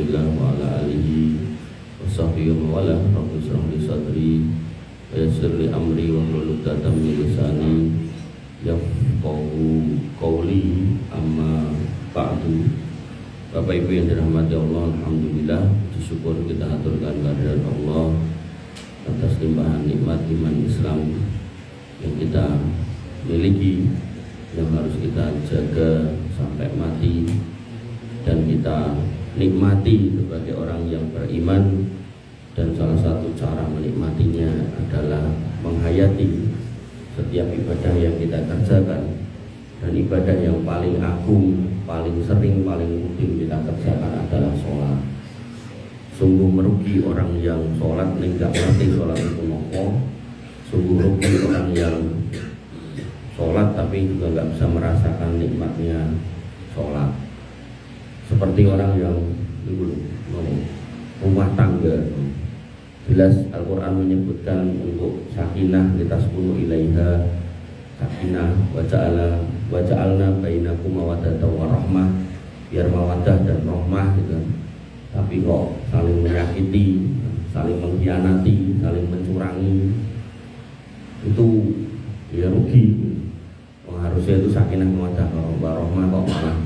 Rasulillah wa ala alihi wa sahbihi wa wala. Rabbi shrah li sadri wa yassir li amri wa hlul 'uqdatam min lisani yafqahu qawli, amma ba'du. Bapak Ibu yang dirahmati Allah, alhamdulillah, bersyukur kita aturkan kehadirat Allah atas limpahan nikmat iman Islam yang kita miliki, yang harus kita jaga sampai mati dan kita nikmati sebagai orang yang beriman. Dan salah satu cara menikmatinya adalah menghayati setiap ibadah yang kita kerjakan. Dan ibadah yang paling agung, paling sering, paling rutin kita kerjakan adalah sholat. Sungguh merugi orang yang sholat nggak ngerti sholat itu nopo. Sungguh rugi orang yang sholat tapi juga nggak bisa merasakan nikmatnya sholat. Seperti orang yang rumah tangga. Jelas Al-Quran menyebutkan untuk sakinah litaskunu ilaiha, sakinah waja'alna bainakum mawaddatan wa rahmah, biar mawaddah dan rahmah gitu. Tapi kok saling menyakiti, saling mengkhianati, saling mencurangi, itu ya rugi. Harusnya itu sakinah mawaddah warahmah, kok malah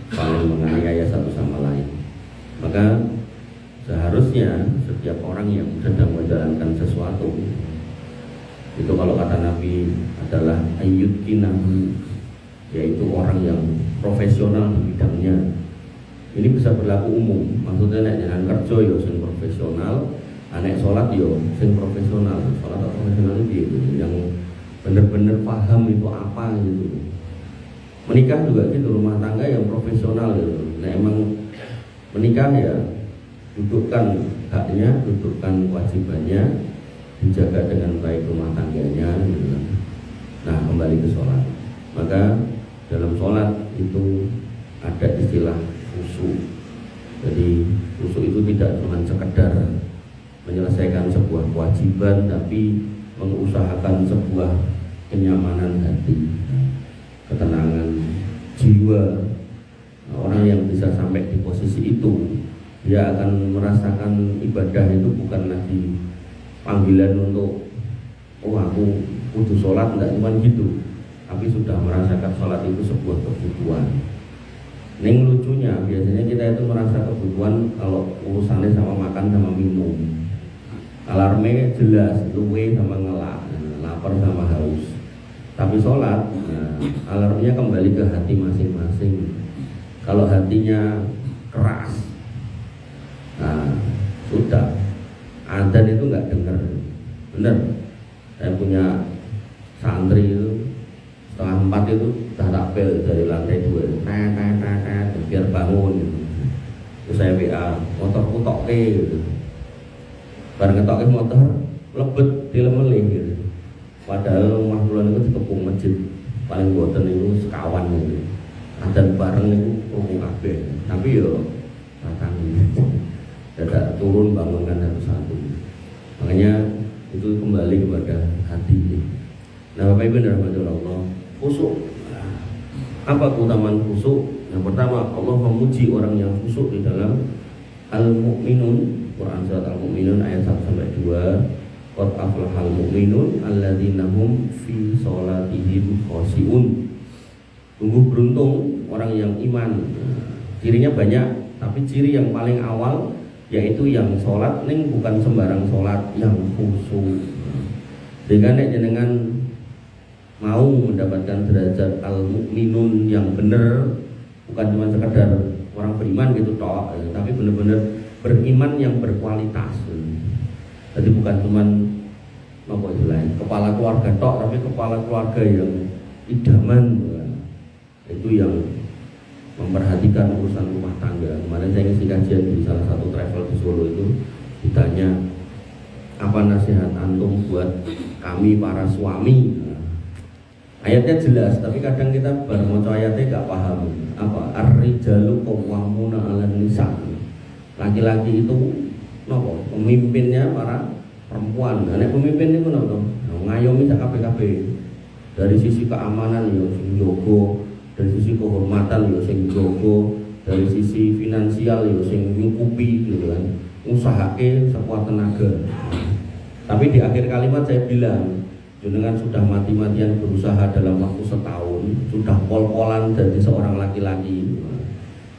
saling menganiaya satu sama lain. Maka seharusnya setiap orang yang sedang menjalankan sesuatu itu, kalau kata Nabi, adalah ayyudkinahu, yaitu orang yang profesional di bidangnya. Ini bisa berlaku umum, maksudnya nek jangan kerja yo sing profesional, anek sholat yo sing profesional. Sholat atau profesional itu yang benar-benar paham itu apa gitu. Menikah juga gitu, rumah tangga yang profesional gitu. Nah emang menikah ya dudukkan haknya, dudukkan kewajibannya, dijaga dengan baik rumah tangganya gitu. Nah kembali ke sholat, maka dalam sholat itu ada istilah khusyuk. Jadi khusyuk itu tidak cuma sekedar menyelesaikan sebuah kewajiban, tapi mengusahakan sebuah kenyamanan hati, ketenangan jiwa. Nah, orang yang bisa sampai di posisi itu, dia akan merasakan ibadah itu bukan lagi panggilan untuk aku kudu sholat, enggak cuma gitu, tapi sudah merasakan sholat itu sebuah kebutuhan. Neng lucunya biasanya kita itu merasa kebutuhan kalau urusannya sama makan sama minum. Alarmnya jelas, luwe sama ngelak, lapar sama haus. Tapi sholat, nah, alarmnya kembali ke hati masing-masing. Kalau hatinya keras, nah sudah, adzan itu nggak dengar. Bener, saya punya santri itu setengah 4 itu udah takbel dari lantai 2, biar bangun gitu. Terus saya WA, motorku tokke gitu. Bareng ngetokke motor, lebet dilemelih gitu. Padahal rumah kula niku dikepung masjid paling boten itu sekawan gitu. Adzan bareng niku krungu kabeh. Tapi yo ratang dadak turun bangunkan satu-satu. Makanya itu kembali kepada hati. Nah Bapak Ibu dan Allah, khusyuk. Apa keutamaan khusyuk? Yang pertama, Allah memuji orang yang khusyuk di dalam Al-Mu'minun, Quran surat Al-Mu'minun ayat 1-2. Qad aflahal mu'minun alladzina hum fi sholatihim khashi'un. Sungguh beruntung orang yang iman. Cirinya banyak, tapi ciri yang paling awal yaitu yang sholat ning bukan sembarang sholat, yang khusyuk. Sehingga nek jenengan mau mendapatkan derajat al-mu'minun yang benar, bukan cuma sekedar orang beriman gitu toh, tapi benar-benar beriman yang berkualitas. Jadi bukan cuma kepala keluarga tok, tapi kepala keluarga yang idaman. Itu yang memperhatikan urusan rumah tangga. Kemarin saya ngisi kajian di salah satu travel di Solo itu, ditanya apa nasihat antum buat kami para suami. Ayatnya jelas, tapi kadang kita baru mau ayatnya gak paham. Apa? Ar-rijalu qawwamuna 'alan nisa. Laki-laki itu nopo? Pemimpinnya para perempuan. Nek pemimpin itu nopo? Ngayomi sak kabeh-kabeh. Dari sisi keamanan yo sing jaga, dari sisi kehormatan yo sing jaga, dari sisi finansial ya sing nyukupi gitu kan, usahake sekuat tenaga. Tapi di akhir kalimat saya bilang, jenengan sudah mati-matian berusaha dalam waktu setahun, sudah pol-polan dari seorang laki-laki,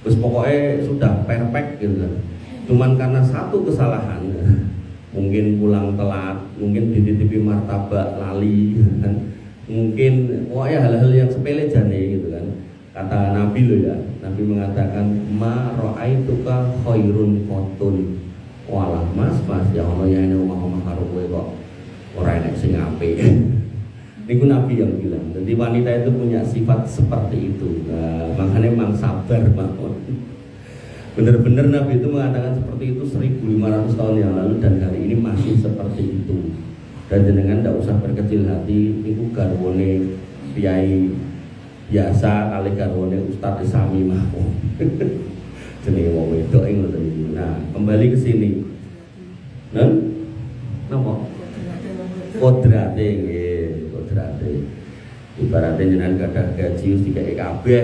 terus pokoknya sudah perfect gitu kan. Cuman karena satu kesalahan, mungkin pulang telat, mungkin dititipi martabak lali, kan? Mungkin pokoknya hal-hal yang sepele jane gitu kan. Kata Nabi loh ya, Nabi mengatakan ma ra'aituka khairun qotun. Walah mas ya ono ya ini omah-omah karo kowe kok ora enek sing apik. Niku Nabi yang bilang. Jadi wanita itu punya sifat seperti itu. Nah, makanya memang sabar mawon. Benar-benar Nabi itu mengatakan seperti itu 1500 tahun yang lalu dan hari ini masih seperti itu. Dan jenengan tidak usah berkecil hati, itu garwane kiai biasa kali garwane Ustadz Sami mawon. Jenenge wong wedok ngoten iki. Nah, kembali ke sini. Napa? Kodrate nggih, kodrate. Ibaratnya jenengan gadah gaji wis dikek kabeh,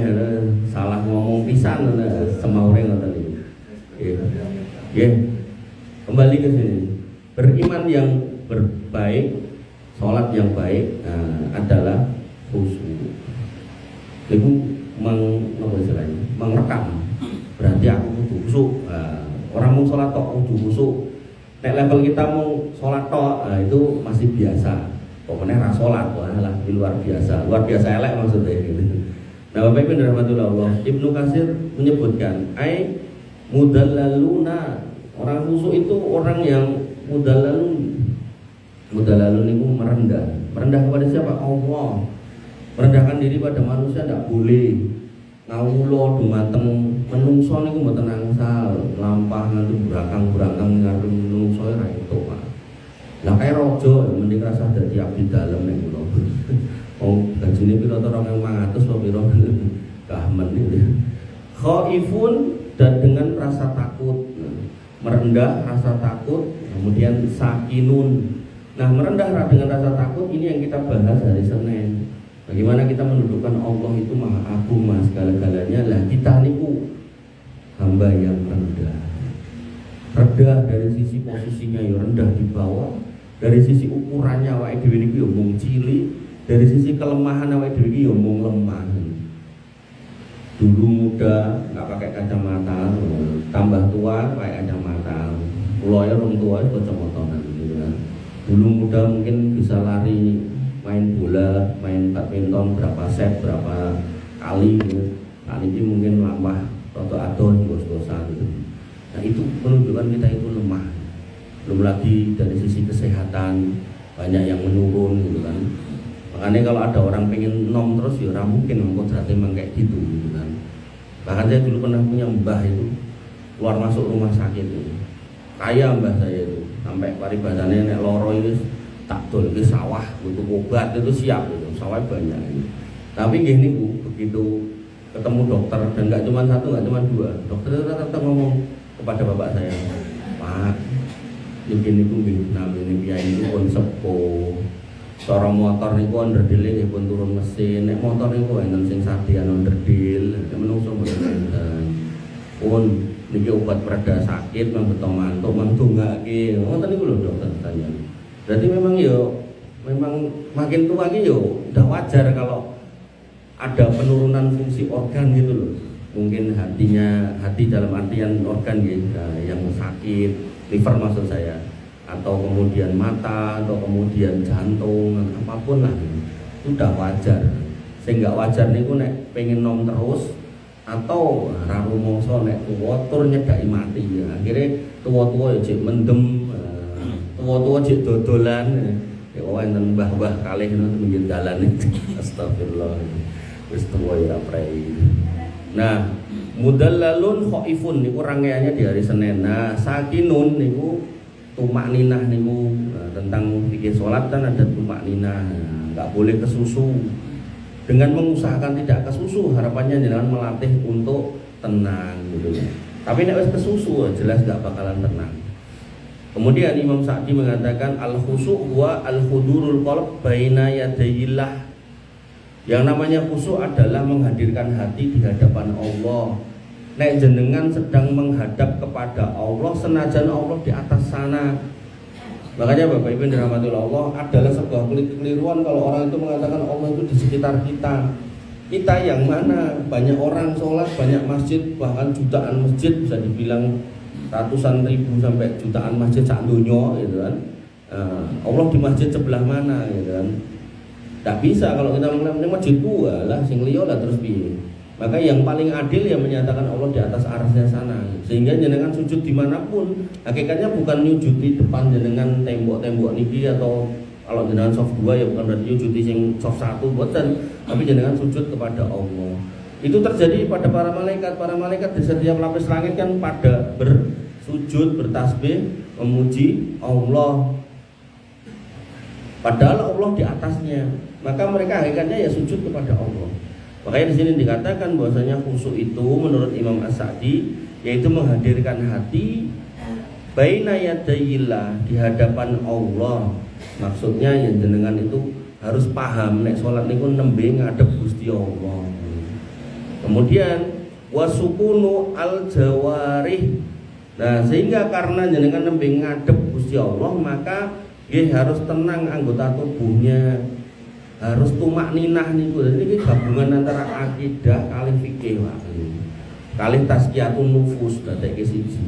salah ngomong pisan semaure ngoten iki. Nggih. Kembali ke sini. Beriman yang berbaik, sholat yang baik adalah khusyuk. Itu mengrekam. Berarti aku kudu khusyuk. Orang mau sholat tok kudu khusyuk. Nek level kita mau sholat tok, itu masih biasa. Pokoknya ra sholat, lah di luar biasa elek maksudnya gitu. Nah, Bapak Ibu rahmatullah Allah, Ibnu Katsir menyebutkan, mudallaluna, orang khusyuk itu orang yang mudallalun itu merendah kepada siapa? Allah. Merendahkan diri pada manusia tidak boleh. Ngawula dumateng menungso niku mboten angsal, lampah nganti brangkang ngarep menungso ora entuk, Pak. Lah kae raja mending rasa dadi abdi dalem nek kula. Wong gajine pira to 2.500 apa pira? Kahmen iki. Khaifun dan dengan rasa takut. Merendah rasa takut, kemudian sakinun. Nah, merendah dengan rasa takut ini yang kita bahas hari Senin. Bagaimana kita mendudukkan Allah itu maha agung, maha segala-galanya. Lah kita niku hamba yang rendah dari sisi posisinya ya rendah di bawah, dari sisi ukurannya awake dhewe niku ya mung cilik, dari sisi kelemahan awake dhewe iki ya mung lemah. Dulu muda nggak pakai kacamata, tambah tua pakai kacamata. Kula ya rong tua wis kacamataan gitu kan. Dulu muda mungkin bisa lari main bola, main badminton berapa set, berapa kali gitu. Kali ini mungkin lambah rada adon bos-bosan gitu. Nah, itu menunjukkan kita itu lemah. Belum lagi dari sisi kesehatan banyak yang menurun gitu kan. Makanya kalau ada orang pengen nom terus ya ora mungkin kodratnya memang kayak gitu kan. Bahkan saya dulu pernah punya mbah itu keluar masuk rumah sakit itu. Kaya mbah saya itu, sampai paribadannya nek loro itu tak dol ke sawah butuh obat itu siap itu, sawah banyak ini. Tapi gini Bu, begitu ketemu dokter dan nggak cuma satu, nggak cuma dua, dokter itu tetap ngomong kepada bapak saya, Pak, begini Bu, namanya biaya itu pun sepuh. Seorang motor niku onderdile nggih pun turun mesin, nek motor niku enten sing sadian onderdil, nek menungso mboten. Pun niki obat pereda sakit, mang beto mantuk, mang donggake. Ngoten niku lho dokter tanya. Berarti memang makin tua iki udah wajar kalau ada penurunan fungsi organ gitu loh. Mungkin hati dalam artian organ gitu, yang sakit, liver maksud saya, atau kemudian mata, atau kemudian jantung, apapun lah itu udah wajar. Sehingga wajar niku nek pengen nom terus atau ra rumangsa nek tuwa tur nyedaki mati ya. Akhirnya tua-tua ya jek mendem, tua-tua jek dodolan. Ya enten mbah-mbah kalih ngono pinggir dalan. Astagfirullah. Wis tuwa ya prei. Nah, mudallalun khaifun niku rangkaiannya di hari Senin. Nah, sakinun niku tumak ninah niku tentang fikih sholat kan ada tumak ninah, nggak boleh kesusu. Dengan mengusahakan tidak kesusu, harapannya jangan melatih untuk tenang gitu. Tapi nek wis kesusu jelas nggak bakalan tenang. Kemudian Imam Sa'di mengatakan al-khusyu' wa al-hudurul qalb baina yadayillah. Yang namanya khusyuk adalah menghadirkan hati di hadapan Allah. nek jenengan sedang menghadap kepada Allah senajan Allah di atas sana. Makanya Bapak Ibu dirahmati Allah, adalah sebuah keliruan kalau orang itu mengatakan Allah itu di sekitar kita. Kita yang mana? Banyak orang sholat, banyak masjid, bahkan jutaan masjid, bisa dibilang ratusan ribu sampai jutaan masjid sak donya gitu kan. Allah di masjid sebelah mana gitu kan. Tak bisa kalau kita mengatakan masjid gua lah sing liya lah terus piye. Maka yang paling adil yang menyatakan Allah di atas arasnya sana. Sehingga jenengan sujud dimanapun, hakikatnya bukan nyujud di depan jenengan tembok-tembok niki, atau kalau jenengan soft 2 ya bukan berarti nyujud di sing soft 1 boten, tapi jenengan sujud kepada Allah. Itu terjadi pada para malaikat. Para malaikat di setiap lapis langit kan pada bersujud, bertasbih, memuji Allah. Padahal Allah di atasnya. Maka mereka hakikatnya ya sujud kepada Allah. Makanya di sini dikatakan bahwasanya khusyuk itu menurut Imam As-Sa'di yaitu menghadirkan hati baina yadayillah, di hadapan Allah. Maksudnya yang jenengan itu harus paham nek salat niku nembe ngadep Gusti Allah. Kemudian wasukunu al-jawarih. Nah, sehingga karena jenengan nembe ngadep Gusti Allah, maka nggih harus tenang anggota tubuhnya. Harus tumak ninah niku. Jadi ini gabungan antara akidah kali fikih kali tazkiyatun nufus dadeke siji.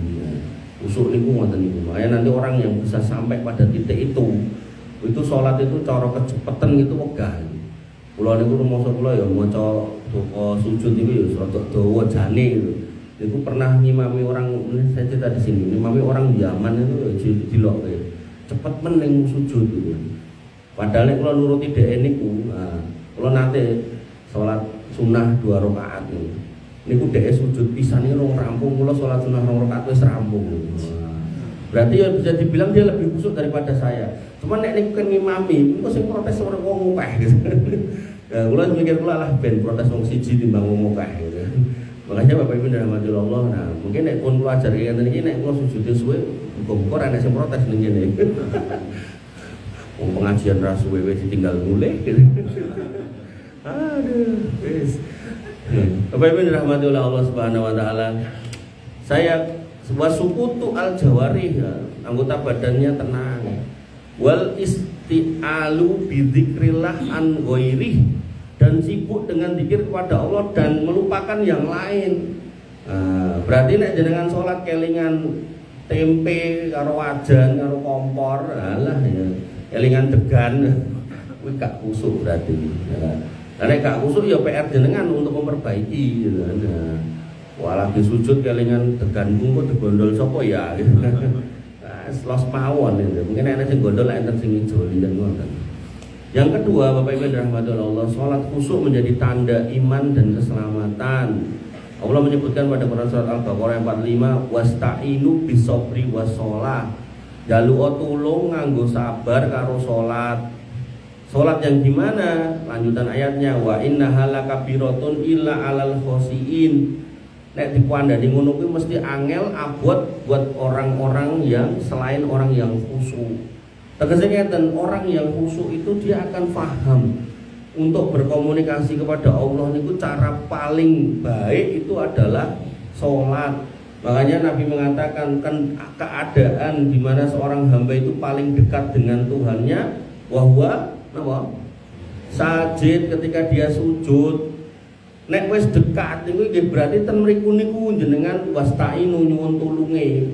Usul niku ngoten niku. Ya nanti orang yang bisa sampai pada titik itu sholat itu cara kecepatan gitu wegah. Kula niku rumangsa kula ya maca doa sujud niku ya rada dawa jane gitu. Niku pernah ngimami orang, saya cerita di sini, ngimami orang Yaman itu dilok cepet meneng sujud gitu. Padahal kalau nuruti dhek niku, kalau nate sholat sunnah 2 rakaat niku dhek sujud pisan iki rong rampung, kula sholat sunnah 2 rakaat wis rampung. Berarti ya bisa dibilang dia lebih khusyuk daripada saya. Cuman nek niku kan ngimami, niku sing protes orang wong akeh gitu. Ya kula mikir kula lah ben protes wong siji timbang wong akeh gitu. Makanya Bapak Ibu dirahmati Allah, nah mungkin nek pun kula ajari ngene iki nek kula sujud suwe muga-muga ana sing protes ning kene. Pengajian rasu wewe ditinggal mulai gitu. Aduh, wis. Bapak Ibu dirahmati oleh Allah Subhanahu wa taala. Saya wasukutu al-jawarih, anggota badannya tenang. Wal isti'alu bidzikrillah an ghairih, dan sibuk dengan zikir kepada Allah dan melupakan yang lain. Berarti nek jenengan salat kelingan tempe karo wajan karo kompor, alah ya. Elingan degan, kuwi gak kusuk berarti. Nek gak kusuk ya PR jenengan untuk memperbaiki gitu kan. Wah lagi sujud kelingan degan kok digondol sapa ya. Los mawon itu. Mungkin ana sing gondol enten sing ngijoli dan ngoten. Yang kedua, Bapak Ibu dirahmati Allah, salat khusyuk menjadi tanda iman dan keselamatan. Allah menyebutkan pada Quran surat Al-Baqarah 45, wasta'inu bisabri wassalah. Jaluo tulung nganggo sabar karo salat. Salat yang gimana? Lanjutan ayatnya, wa innaha lakabiratun illa 'alal khosiin. Nek dikuandani ngono kuwi mesti angel abot buat orang-orang yang selain orang yang khusyuk. Tegasnya ngeten, orang yang khusyuk itu dia akan paham untuk berkomunikasi kepada Allah niku cara paling baik itu adalah salat. Makanya Nabi mengatakan kan keadaan di mana seorang hamba itu paling dekat dengan Tuhannya wahwa napa? Sajid, ketika dia sujud. Nek wis dekat niku nggih berarti ten mriku niku jenengan wasta'inu nyuwun tulunge.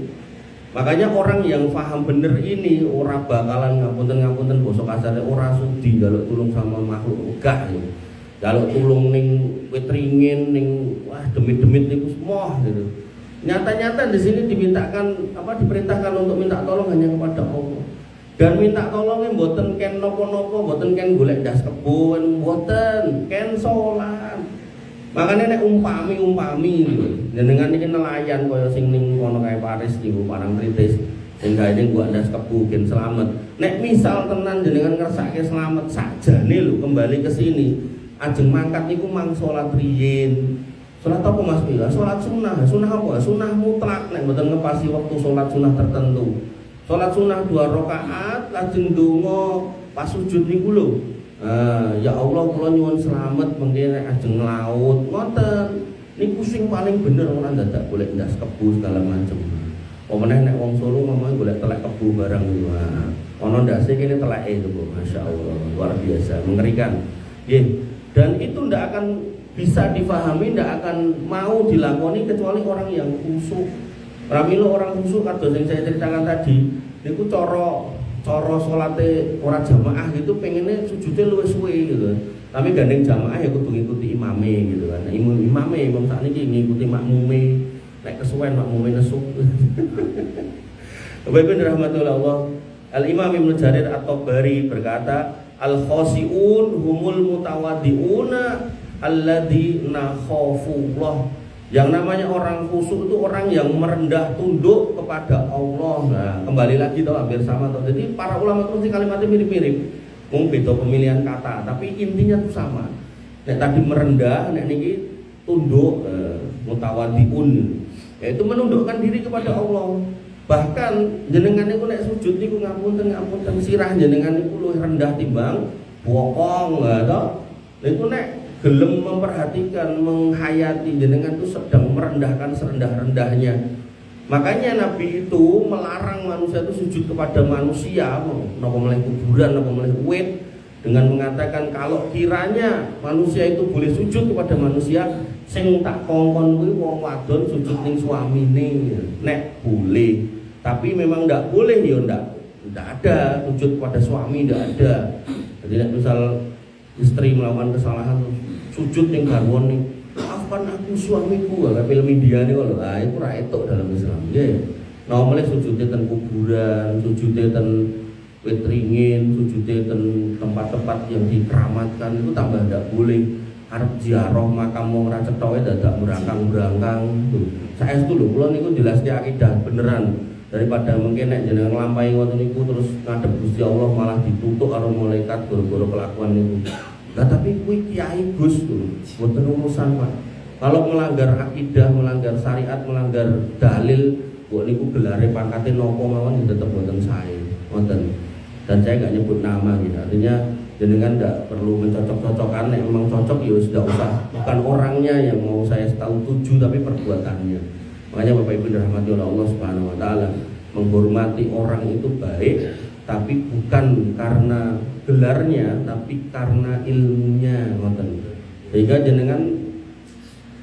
Makanya orang yang paham bener ini ora bakalan ngapunten basa kasare ora sudi njaluk tulung sama makhluk enggak ya. Njaluk tulung ning wit ringin ning wah demit-demit niku semua gitu. Nyata-nyata di sini diperintahkan untuk minta tolong hanya kepada Allah. Dan minta tolongnya mboten ken napa-napa, mboten ken golek das kebun, mboten ken salat. Makanya nek umpami jenengan iki nelayan kaya sing ning kono kae Paris niku Parangtritis sing gawe ning gua ndas kebu gen selamat. Nek misal tenan jenengan ngersake selamat sakjane lho kembali ke sini. Ajeng mangkat niku mang salat riyin. Salat apa Mas Bila? Salat sunnah. Sunnah apa? Sunnah mutlak nek mboten ngepasi waktu salat sunnah tertentu. Salat sunnah 2 rakaat lajeng ndonga pas sujud niku lho. Ya Allah kula nyuwun slamet mengke nek ajeng laut ngoten. Niku sing paling bener ora dadak golek ndas kebu segala macam. Apa meneh nek wong Solo ngomong golek telek kebu barang niku. Ono ndase kene teleke itu, Bu. Masyaallah, luar biasa, mengerikan. Nggih. Dan itu ndak akan bisa difahami, ndak akan mau dilakoni kecuali orang yang khusyuk. Pramila orang khusyuk kados yang saya ceritakan tadi, niku cara salate ora jamaah gitu pengennya sujudnya luwih suwe gitu. Tapi gandeng jamaah ya kudu ngikuti imame gitu kan. Nah, imam sakniki ngikuti makmume, nek kesuwen makmume nesuk. Bapak rahmatullah Allah. Al-Imam Ibnu Jarir At-Tabari berkata, al-khasi'un humul mutawaddi'una alladzina khafullah. Yang namanya orang khusyuk itu orang yang merendah tunduk kepada Allah. Nah, kembali lagi toh hampir sama toh. Jadi para ulama terus kalimatnya mirip-mirip. Mung beda pemilihan kata, tapi intinya itu sama. Nek tadi merendah, nek niki tunduk, mutawaddiun. Yaitu menundukkan diri kepada Allah. Bahkan jenengan niku nek sujud niku ngapunten sirah jenengan niku luwih rendah timbang bokong toh. Niku nek gelem memperhatikan, menghayati jenengan itu sedang merendahkan serendah-rendahnya. Makanya Nabi itu melarang manusia itu sujud kepada manusia, napa meleh kuburan, napa meleh wit, dengan mengatakan kalau kiranya manusia itu boleh sujud kepada manusia, sing tak kongkon kuwi wong wadon sujud ning suamine. Nek boleh, tapi memang ndak boleh ya ndak ada sujud kepada suami, ndak ada. Jadi misal istri melakukan kesalahan sujud ning garwane, maafkan aku suamiku, kayak film India nih kalau, itu ra etuk dalam Islam. Nggih. Nah, mulai sujudnya ten kuburan, sujudnya ten wit ringin, sujudnya ten tempat-tempat yang dikeramatkan itu tambah ndak boleh. Arep ziarah makam wong ra cethoke dadak merangkang-merangkang. Saestu lho, kula niku jelaske akidah beneran. Daripada mungkin nek jenengan nglampahi ngoten niku terus ngadep Gusti Allah malah ditutuk karo malaikat gara-gara kelakuan niku. Nah, tapi kuwi kiai Gus mboten urusan Pak. Kalau melanggar akidah, melanggar syariat, melanggar dalil, kok niku gelare pangkate napa mawon tetep mboten sae. Wonten. Dan saya enggak nyebut nama gitu. Artinya jenengan enggak perlu mencocok-cocokkan, nek memang cocok ya sudah usah. Bukan orangnya yang mau saya tahu tuju tapi perbuatannya. Makanya Bapak Ibu dirahmati oleh Allah Subhanahu wa taala, menghormati orang itu baik, tapi bukan karena gelarnya, tapi karena ilmunya, ngoten. Sehingga jenengan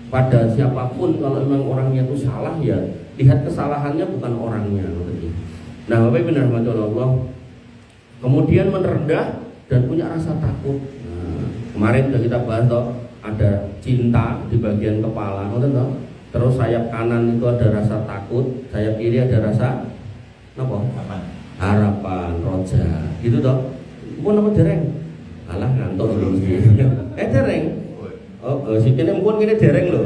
pada siapapun kalau memang orangnya itu salah ya lihat kesalahannya bukan orangnya, ngoten. Nah, Bapak Ibu dirahmati oleh Allah, kemudian merendah dan punya rasa takut. Nah, kemarin sudah kita bahas toh, ada cinta di bagian kepala, ngoten toh. Terus sayap kanan itu ada rasa takut, sayap kiri ada rasa apa? Harapan, roja, gitu toh. Mpun apa dereng? Alah ngantuk lho mesti. Dereng. Oh, sikile mpun kene dereng lho.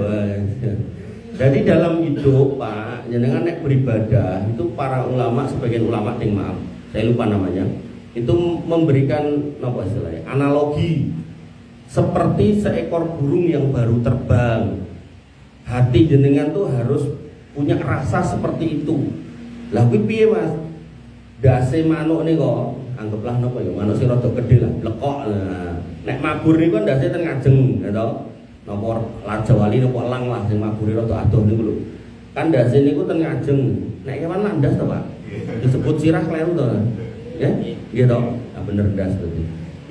Jadi dalam hidup Pak, jenengan nek beribadah itu para ulama, sebagian ulama ding maaf, saya lupa namanya, itu memberikan apa istilahnya? Analogi seperti seekor burung yang baru terbang. Hati jenengan tuh harus punya rasa seperti itu. Lah kuwi piye Mas? Dase manuk niku anggaplah napa ya, manuk sing rada gedhe lah, blekok. Nah, nek mabur niku kan dase ten ngajeng, ya to. Napa lajawali napa elang lah sing mabure rada adoh niku lho. Kan dase niku ten ngajeng. Nek kewan landas to, Pak? Disebut sirah kleru to. Ya? Nggih to? Nah, bener ndas berarti.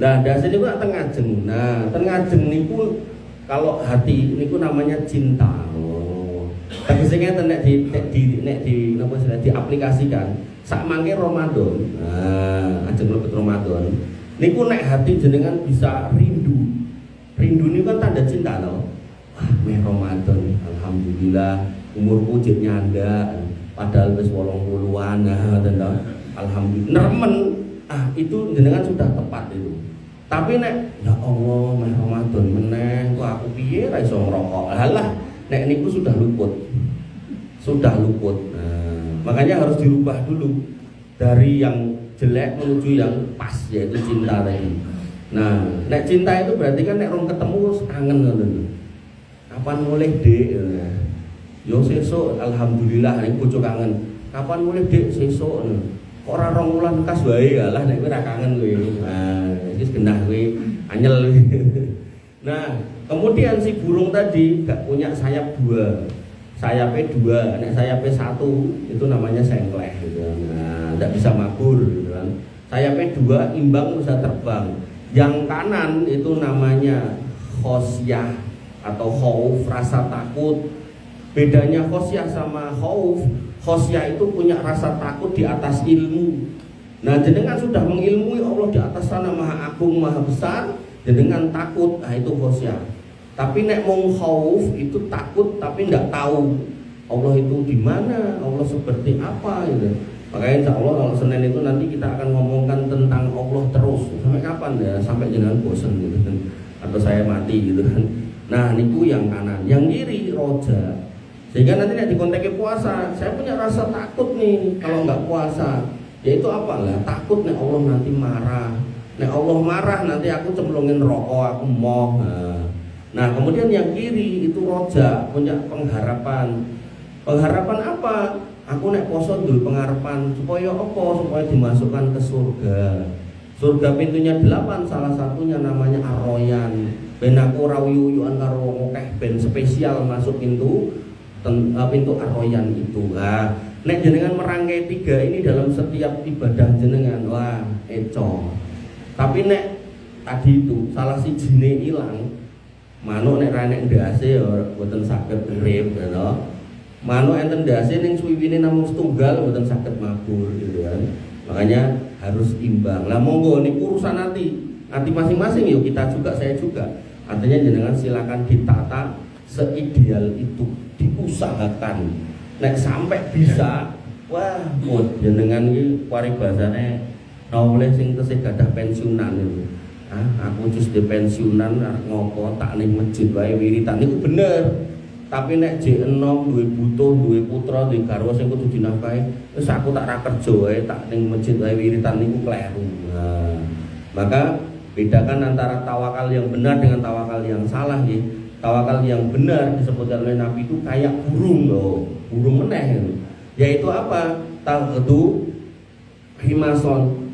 Nah, dase niku ten ngajeng. Nah, ten ngajeng niku kalau hati niku namanya cinta. Oh. Tapi sing ngeten nek di napa sih diaplikasikan sak mangke Ramadan. Nah, ajeng mlebet Ramadan. Niku nek hati jenengan bisa rindu. Rindu niku kan tanda cinta to. Wah, meh Ramadan. Alhamdulillah umurku jek nyanda padahal wis 80-an. Nah, ngoten to. Alhamdulillah nemen. Itu jenengan sudah tepat itu. Tapi nek ya Allah meh Ramadan meneh kok aku piye ra iso ngrokok. Halah, nek niku sudah luput. Sudah luput. Nah, makanya harus dirubah dulu dari yang jelek menuju yang pas, yaitu cinta tadi. Nah, nek cinta itu berarti kan nek rong ketemu kangen ngoten. Kapan mulai Dik? Yo sesuk alhamdulillah nek bojo kangen. Kapan mulai Dik? Sesuk. Ora rong wulan kas wae, alah nek kowe ra kangen kowe. Nah, iki genah kowe anyel. Nah, Kemudian si burung tadi gak punya sayap dua, sayapnya dua, nek sayapnya satu itu namanya sengkleh gitu kan. Nah, tidak bisa mabur gitu kan. Sayapnya dua imbang bisa terbang. Yang kanan itu namanya khosyah atau khauf, rasa takut. Bedanya khosyah sama khauf, khosyah itu punya rasa takut di atas ilmu. Nah, jenengan sudah mengilmui Allah di atas sana maha agung, maha besar, jenengan takut, nah itu khosyah. Tapi nek mung khauf itu takut tapi nggak tahu Allah itu di mana, Allah seperti apa gitu. Makanya insya Allah kalau Senin itu nanti kita akan ngomongkan tentang Allah terus. Sampai kapan ya? Sampai jenengan bosan gitu kan, atau saya mati gitu kan. Nah, niku yang kanan, yang kiri roja. Sehingga nanti nek dikonteki puasa, saya punya rasa takut nih kalau nggak puasa. Yaitu apa lah? Takut nek Allah nanti marah. Nek Allah marah nanti aku cemplungin rokok, aku mau. Nah, kemudian yang kiri itu roja, punya pengharapan. Pengharapan apa? Aku nek poso dulu pengharapan supaya apa? Supaya dimasukkan ke surga. Surga pintunya 8, salah satunya namanya Ar-Royan. Ben aku ora uyuan karo wong akeh ben spesial masuk pintu Ar-Royan itu. Nah, nek jenengan merangkai 3 ini dalam setiap ibadah jenengan, wah eco. Tapi nek tadi itu salah sijine ilang, manuk nek ra nek ndase ya mboten saged urip gitu. Manuk enten ndase ning suwiwine namung setunggal mboten saged mabur gitu kan. Makanya harus imbang. Lah monggo niku urusan hati masing-masing yuk, kita juga, saya juga. Artinya jenengan silakan ditata seideal itu, diusahakan. Nek sampai bisa, wah, jenengan iki paribasane oleh sing tesih gadah pensiunan itu. Aku cus di pensiunan ngopo tak ning masjid wae wiritan niku bener. Tapi nek jek enom duwe butuh, duwe putra, duwe garwa sing kudu dinafkahi, wis aku tak ra kerja wae, tak ning masjid wae wiritan niku kleru. Nah, maka bedakan antara tawakal yang benar dengan tawakal yang salah nggih. Tawakal yang benar disebutkan oleh Nabi itu kayak burung loh, burung meneh. Yaitu apa? Taghdu himason.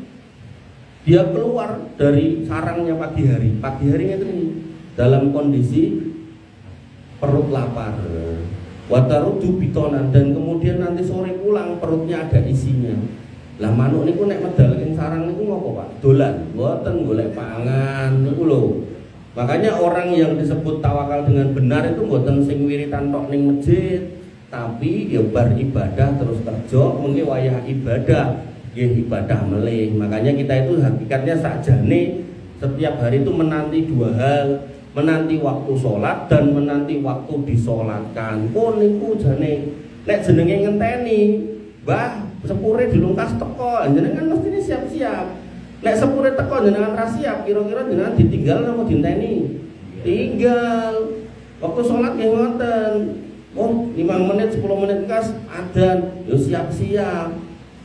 Dia keluar dari sarangnya pagi hari. Pagi harinya itu dalam kondisi perut lapar, watarudu bitonan, dan kemudian nanti sore pulang perutnya ada isinya. Lah manuk niku nek medal ing sarang niku ngopo Pak? Dolan, mboten golek pangan niku lho. Makanya orang yang disebut tawakal dengan benar itu mboten sing wiritan tok ning masjid, tapi ya bar ibadah terus kerja, mengki wayah ibadah, nggih ibadah melih. Makanya kita itu hakikatnya sakjane setiap hari itu menanti 2 hal. Menanti waktu sholat dan menanti waktu disolatkan. Pun niku jane nek jenenge ngenteni, Mbah, sepure dilungkas teko, jenengan mesti siap-siap. Nek sepure teko jenengan ra siap, kira-kira jenengan ditinggal napa dinteni? Tinggal. Waktu sholat nggih ngoten. 5 menit 10 menit kas adzan, yo siap-siap.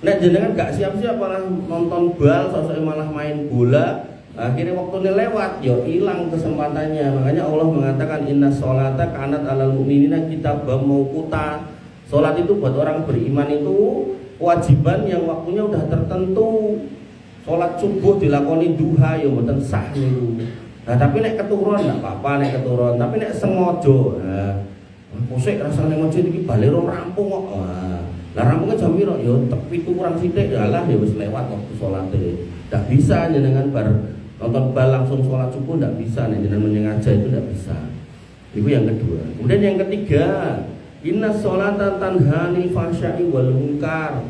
Nek jenengan gak siap-siap malah nonton bal, sosok malah main bola. Akhirnya waktunya lewat, ya hilang kesempatannya. Makanya Allah mengatakan inna sholata kanat alal mu'minina kitabam mauquta. Sholat itu buat orang beriman itu kewajiban yang waktunya udah tertentu. Sholat subuh dilakoni duha ya mboten sah niku. Nah, tapi nek keturun enggak apa-apa nek keturun, tapi nek sengaja. Nah, kosek rasane masjid iki bali rampung kok. Lah rampungnya jam piro? Ya tek 7 kurang sithik ya lah ya wis lewat waktu salate. Ndak bisa jenengan bar nonton bal langsung sholat subuh tidak bisa nih, jangan menyengaja itu tidak bisa. Itu yang kedua. Kemudian yang ketiga, inna sholata tanha 'anil fahsya'i wal munkar.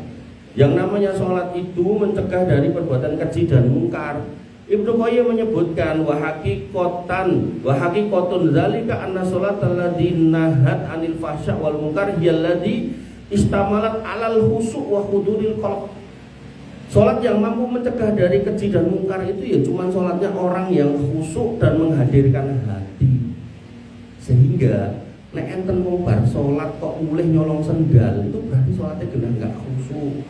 Yang namanya sholat itu mencegah dari perbuatan keji dan mungkar. Ibnu Qayyim menyebutkan wa haqiqatun zalika anna sholatal ladzi nahat 'anil fahsya' wal munkar hiyalladzi istamalat 'alal khusyu' wa huduril qalb. Sholat yang mampu mencegah dari keji dan mungkar itu ya cuma sholatnya orang yang khusyuk dan menghadirkan hati. Sehingga nek enten wong bar sholat kok mulih nyolong sendal, itu berarti sholatnya genah enggak khusyuk.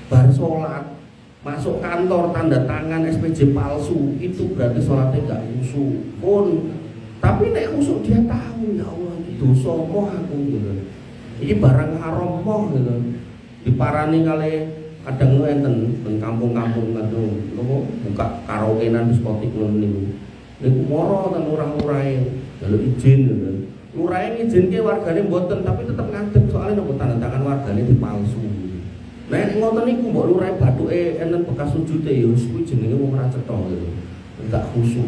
Bar sholat masuk kantor tanda tangan SPJ palsu, itu berarti sholatnya enggak khusyuk. Tapi nek khusyuk dia tahu, ya Allah ini dosa moh aku gitu. Ini barang haram moh gitu. Diparani kali kadang lu enten kampung-kampung kadang lu buka karaokean diskotik ngono niku. niku moro ten lurah-lurahe njaluk izin gitu. Lurahe ngizinke wargane mboten tapi tetep ngadeg soalnya nopo tanda tangan wargane dipalsu. Nah nek ngoten niku mbok lurahe bathuke enten bekas sujute ya wis kuwi jenenge wong ora cetha gitu. Enggak khusyuk.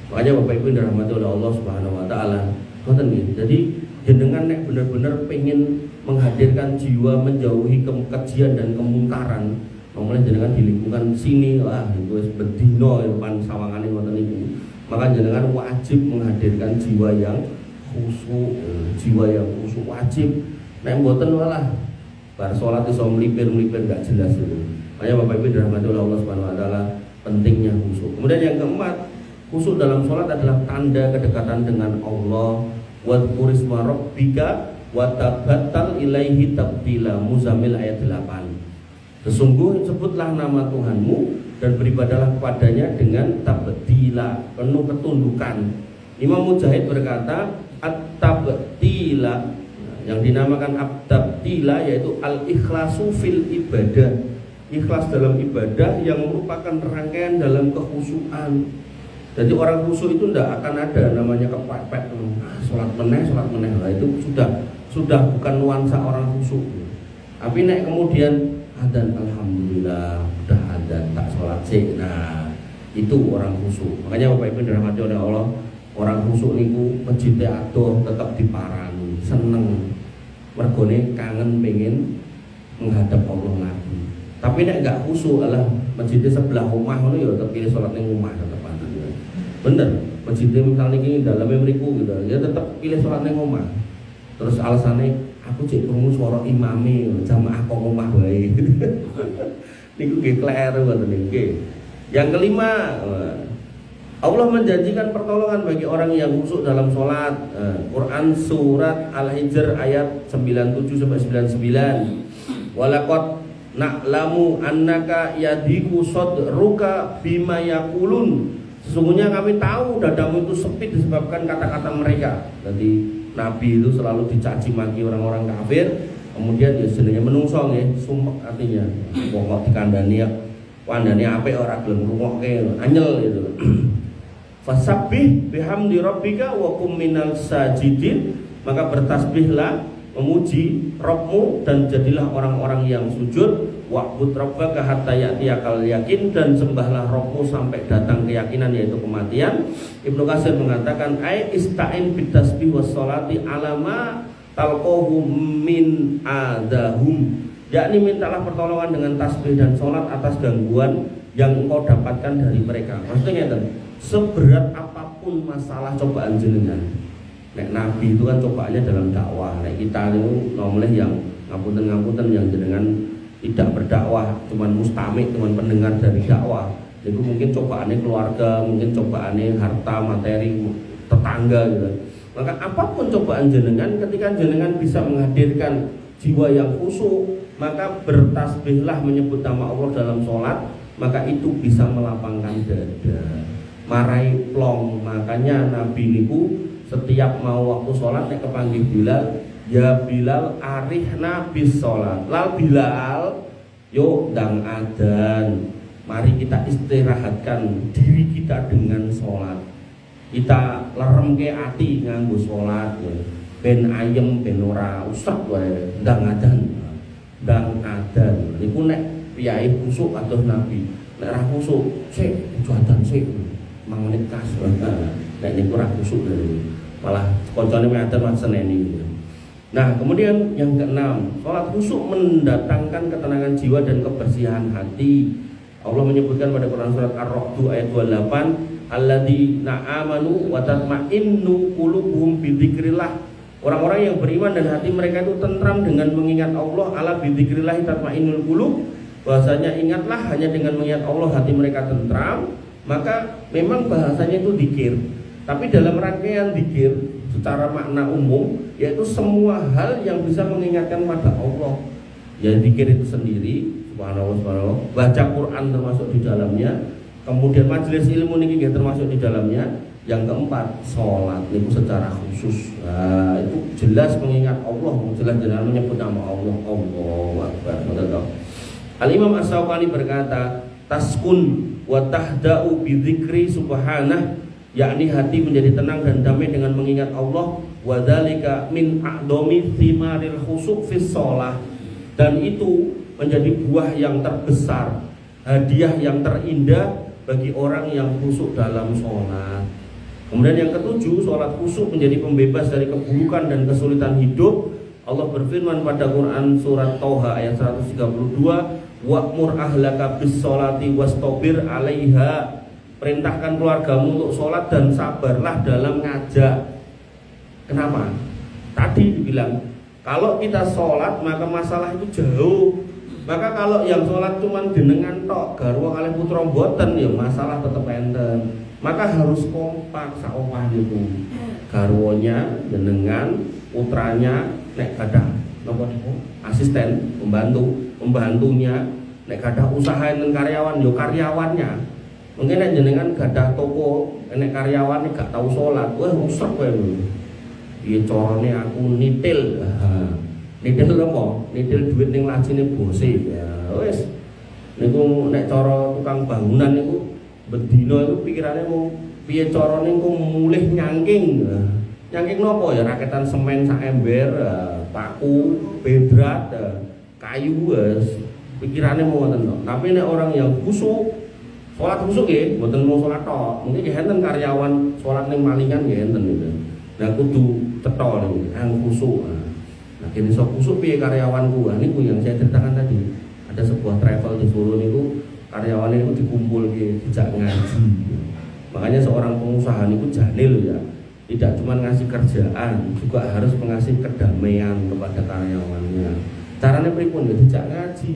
Makanya Bapak Ibu dirahmati oleh Allah Subhanahu wa taala. Ngoten nggih. Jadi jenengan nek bener-bener pengen menghadirkan jiwa menjauhi kekejian dan kemungkaran, mulai jenengan di lingkungan sini lah wis bedino pan sawangane ngoten niku. Maka jenengan wajib menghadirkan jiwa yang khusyuk, jiwa yang khusyuk wajib. Nek mboten walah bar salat iso mlipir-mlipir gak jelas itu. Makanya Bapak Ibu dirahmati oleh Allah Subhanahu wa taala, pentingnya khusyuk. Kemudian yang keempat, khusyuk dalam salat adalah tanda kedekatan dengan Allah. Wadhkur isma rabbika wa tabattal ilaihi tabtila. Muzammil ayat 8. Sesungguhnya sebutlah nama Tuhanmu dan beribadalah kepadanya dengan tabtila, penuh ketundukan. Imam Mujahid berkata at-tabtila, yang dinamakan at-tabtila yaitu al-ikhlasu fil ibadah, ikhlas dalam ibadah yang merupakan rangkaian dalam kekhusyukan. Jadi orang khusyuk itu tidak akan ada namanya kepepet, sholat meneh lah, itu sudah bukan nuansa orang khusyuk. Tapi nek kemudian adzan alhamdulillah udah adzan tak sholat sih, nah itu orang khusyuk. Makanya Bapak Ibu dirahmati oleh Allah, orang khusyuk niku masjidnya adoh tetap diparani, seneng, mergone kangen pengen menghadap Allah lagi. Tapi nek gak khusyuk alah masjidnya sebelah rumah ngono ya tetap pilih sholat ning rumah tetap. Bener, masjidnya misalnya ini dalamnya meriku gitu, dia tetap pilih sholat neng omah. Terus alasannya aku cek krungu suara imami, jamaah kok omah wae. Niku nggih kleru ngoten nggih. Yang kelima, Allah menjanjikan pertolongan bagi orang yang khusyuk dalam sholat. Quran surat Al-Hijr ayat 97 sampai 99. Walaqad na'lamu annaka yadiku sadruka bima yaqulun. Sesungguhnya kami tahu dadamu itu sempit disebabkan kata-kata mereka. Jadi Nabi itu selalu dicaci maki orang-orang kafir. Kemudian ya jenenge menungso nggih, sumpek artinya. Pokok dikandani ya, wandane apik ora gelem ngrungokke, anyel gitu. Fasabbih bihamdi rabbika wa kum minal sajidin. Maka bertasbihlah, memuji Rabbmu dan jadilah orang-orang yang sujud. Wa'bud rabbaka hatta ya'tiyakal yakin, dan sembahlah Rabbmu sampai datang keyakinan yaitu kematian. Ibnu Katsir mengatakan ai ista'in bitasbih was sholati alama talqahu min adahum, yakni mintalah pertolongan dengan tasbih dan sholat atas gangguan yang engkau dapatkan dari mereka. Maksudnya seberat apapun masalah cobaan jenengan, nek Nabi itu kan cobaannya dalam dakwah, nek kita itu nomor yang ngapunten yang jenengan tidak berdakwah, cuman mustamik, cuman pendengar dari dakwah. Jadi mungkin cobaannya keluarga, mungkin cobaannya harta, materi, tetangga gitu. Maka apapun cobaan jenengan, ketika jenengan bisa menghadirkan jiwa yang khusyuk, maka bertasbihlah menyebut nama Allah dalam sholat, maka itu bisa melapangkan dada. Marai plong, makanya Nabi niku setiap mau waktu sholat nek kepanggih Bilal, ya Bilal arihna bis sholat. Lal Bilal, yuk dang adzan. Mari kita istirahatkan diri kita dengan sholat. Kita leremke ati nganggo sholat. Ben ayem ben ora usah wae dang adzan. Dang adzan. Niku nek piyai khusuk atus Nabi. Nek ra khusuk, sik adzan sik. Mangunit kas. Nek niku ora khusuk malah koncone adzan mas seneni. Nah, kemudian yang keenam, sholat khusyuk mendatangkan ketenangan jiwa dan kebersihan hati. Allah menyebutkan pada Quran surat Ar-Ra'd ayat 28, alladzina amanu wa tatma'innu qulubuhum bidzikrillah. Orang-orang yang beriman dan hati mereka itu tentram dengan mengingat Allah. Ala bidzikrillah tatma'innul qulub. Bahasanya ingatlah, hanya dengan mengingat Allah hati mereka tentram. Maka memang bahasanya itu dzikir. Tapi dalam rangkaian dzikir secara makna umum yaitu semua hal yang bisa mengingatkan pada Allah. Ya dzikir itu sendiri, subhanallah, baca Quran termasuk di dalamnya. Kemudian majelis ilmu ini termasuk di dalamnya. Yang keempat, sholat itu secara khusus. Nah, itu jelas mengingat Allah, jelas-jelas menyebut nama Allah. Allahu Akbar. Al-Imam As-Syaukani berkata, taskun wa tahda'u bi dzikri subhanah yakni hati menjadi tenang dan damai dengan mengingat Allah. Wa dzalika min a'dami thimaril khusuk fis shalah, dan itu menjadi buah yang terbesar, hadiah yang terindah bagi orang yang khusyuk dalam sholat. Kemudian yang ketujuh, sholat khusyuk menjadi pembebas dari keburukan dan kesulitan hidup. Allah berfirman pada Quran surat Thaha ayat 132, wa'mur ahlaka bis sholati wastabir 'alaiha, perintahkan keluargamu untuk sholat dan sabarlah dalam ngajak. Kenapa? Tadi dibilang kalau kita sholat maka masalah itu jauh. Maka kalau yang sholat cuma jenengan tok garwa kalih putra mboten, ya masalah tetep enten. Maka harus kompak saopah niku. Garwonya jenengan, putranya nek gadah napa niku asisten, pembantunya nek gadah usaha enten karyawan yo karyawannya. Mungkin nek jenengan gadah toko nek karyawane gak tau sholat, wah rusak kowe. Piye carane aku nitil. Nitil apa? Nitil duit ning lajine bose. Ya wis. Niku nek cara tukang bangunan niku bedino iku pikirane mau piye carane engko mulih nyangking. Nyangking napa ya raketan semen sak ember, paku, bedrat, kayu wis. Pikirane mau ngoten tok. Tapi nek orang yang khusyuk, salat khusyuk nggih, mboten mau salat tok. Mungkin enten karyawan salat ning malingan nggih enten niku. Nah kudu cetha niku, ang khusyuk. Nah, kene iso khusyuk piye karyawanku? Niku yang saya ceritakan tadi. Ada sebuah travel di Solo niku, karyawannya itu dikumpulke dijak ngaji. Makanya seorang pengusaha niku janil ya. Tidak cuma ngasih kerjaan, juga harus mengasih kedamaian kepada karyawannya. Caranya pripun ya dijak ngaji.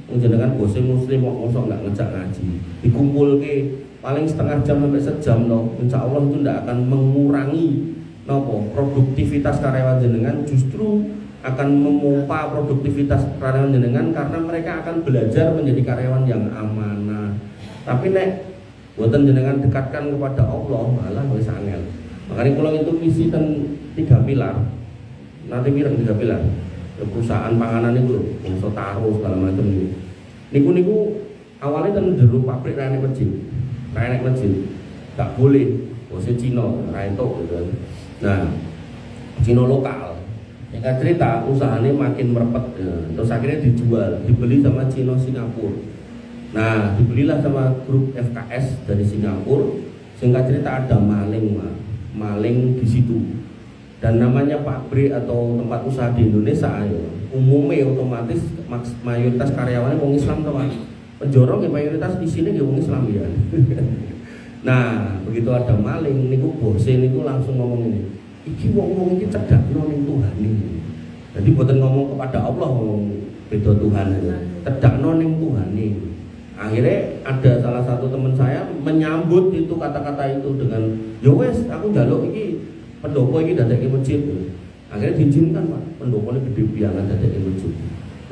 Wong jenengan bose muslim kok mosok enggak ngejak ngaji. Dikumpulke paling setengah jam sampai sejam loh. Insyaallah itu tidak akan mengurangi nopo produktivitas karyawan jenengan, justru akan memompa produktivitas karyawan jenengan karena mereka akan belajar menjadi karyawan yang amanah. Tapi nek boten jenengan dekatkan kepada Allah, malah wis angel. Makanya kalau itu misi ten 3 pilar. Nanti pirang 3 pilar. Perusahaan panganan itu iso taruh segala macam niku. Niku awalnya ten jero pabrik rene masjid. Rene masjid. Gak boleh bose Cina, ra entuk gitu. Nah, Cina lokal. Singkat cerita usahanya makin merepet ya. Terus akhirnya dijual, dibeli sama Cina Singapura. Nah, dibelilah sama grup FKS dari Singapura. Singkat cerita ada maling di situ. Dan namanya pabrik atau tempat usaha di Indonesia ya, umumnya otomatis mayoritas karyawannya wong Islam teman. Penjorong ya mayoritas di sini ya wong Islam ya. Nah, begitu ada maling niku bose niku langsung ngomong ini. Iki wong-wong iki cedhakno ning Tuhan iki. Jadi boten ngomong kepada Allah, ngomong beda Tuhan aja. Cedhakno ning Tuhan iki. Akhirnya ada salah satu teman saya menyambut itu kata-kata itu dengan, "Ya wes, aku njaluk iki pendopo iki dadekke masjid." Akhirnya diizinkan, Pak. Pendopone gede pianan dadekke masjid.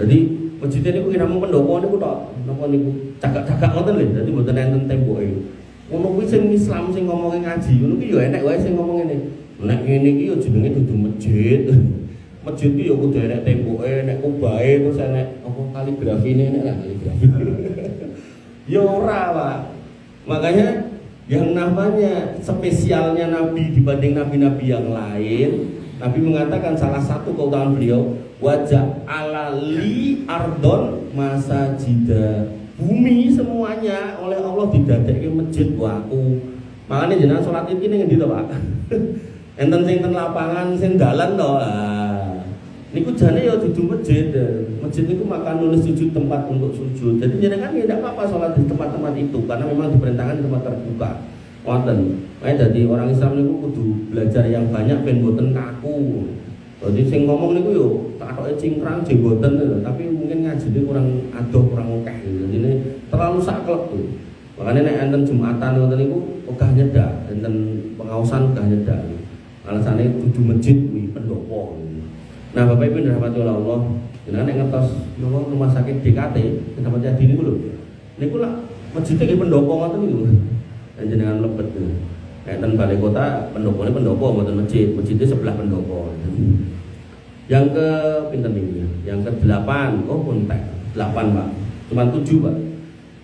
Jadi masjid niku kira mung pendopo niku tok. Napa niku cagak-cagak ngoten lho. Dadi mboten enten temboke. Ngono kuwi sing Islam sing ngomongin ngaji, ngono ki ya enek wae sing ngomong ngene. Nek ngene iki ya jenenge dudu masjid. Masjid iki ya kudu enek temboke, enek kubahe, terus enek apa kaligrafine enek lah kaligrafi. Ya ora, Pak. Makanya yang namanya spesialnya Nabi dibanding nabi-nabi yang lain, Nabi mengatakan salah satu keutamaan beliau, wajah alali ardon masajida. Bumi semuanya oleh Allah didadekke masjid waku. Makanya jenengan salat iki ning endi to, Pak? Enten sing ten lapangan, sing dalan to. Niku jane ya dudu masjid. Masjid niku maka nulis sujud tempat untuk sujud. Jadi jenengan ya tidak apa-apa salat di tempat-tempat itu karena memang diperintahkan di tempat terbuka. Wonten. Makanya jadi orang Islam niku kudu belajar yang banyak ben boten kaku. Jadi sing ngomong niku yo katoke cingkrang jenggoten lho, tapi mungkin ngajine kurang adoh, kurang akeh. Jadi ini terlalu saklek tuh. Makanya nek enten Jumatan ngoten niku ogah nyedak, enten pengaosan ogah nyedak. Alasane dudu masjid kuwi pendopo. Nah, Bapak Ibu dirahmati oleh Allah, jenengan nek ngertos rumah sakit DKT, tempat jadi niku lho. Niku lah masjid iki pendopo ngoten niku. Dan jenengan lebet tuh. Nek ten balai kota pendopone pendopo mboten masjid, masjidnya sebelah pendopo. Yang ke pinten niku? Yang ke-8. Oh, pun 8, Pak. Cuma 7, Pak.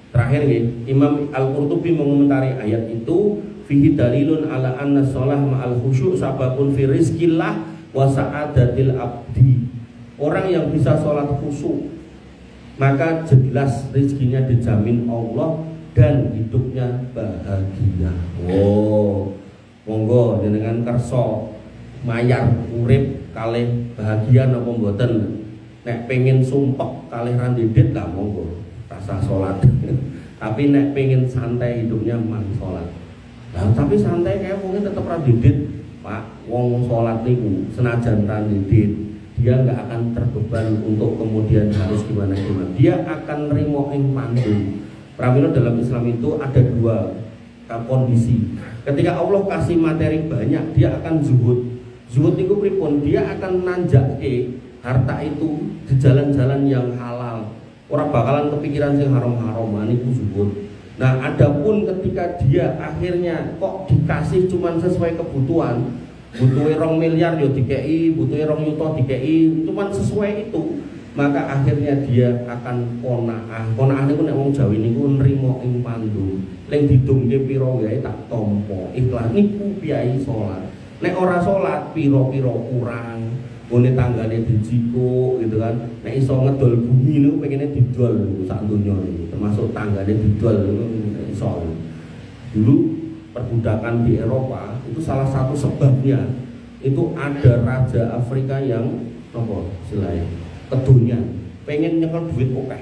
Terakhir nih, Imam Al-Qurtubi mengomentari ayat itu, fihi dalilun ala anna shalah ma'al khusyuk sababun fi rizqillah wa sa'adatil abdi. Orang yang bisa sholat khusyuk maka jelas rezekinya dijamin Allah dan hidupnya bahagia. Oh, monggo jenengan kersa mayar urip kalih bahagia napa mboten? Nek pengen sumpek kalih randidit lah monggo rasa sholat. Tapi nek pengen santai hidupnya mang sholat. Nah, tapi santai kayak mungkin tetap randidit, Pak. Wong sholat niku senajan randidit dia nggak akan terbeban untuk kemudian harus gimana. Dia akan nerimo ing pandu. Pramila dalam Islam itu ada dua kondisi. Ketika Allah kasih materi banyak, dia akan zuhud. Zuhud itu pripun? Dia akan nanjake harta itu di jalan-jalan yang halal. Orang bakalan kepikiran sing haram-haram, niku zuhud. Nah, adapun ketika dia akhirnya kok dikasih cuman sesuai kebutuhan, butuhnya 2 miliar yo dikei, butuhnya 2 juta dikei, cuman sesuai itu, maka akhirnya dia akan qanaah. Qanaah niku nek wong Jawi niku nrimo ing pandu. Ling didungke pira wae tak tampa. Ikhlas niku piyai salat. Nek ora salat pira-pira kurang, ngene tanggane dijiko gitu kan. Nek iso ngedol bumi niku pengene didol sak donya niku, termasuk tanggane didol niku iso. Dulu perbudakan di Eropa itu salah satu sebabnya itu ada raja Afrika yang apa istilahnya kedunya pengen nyekel duit oke.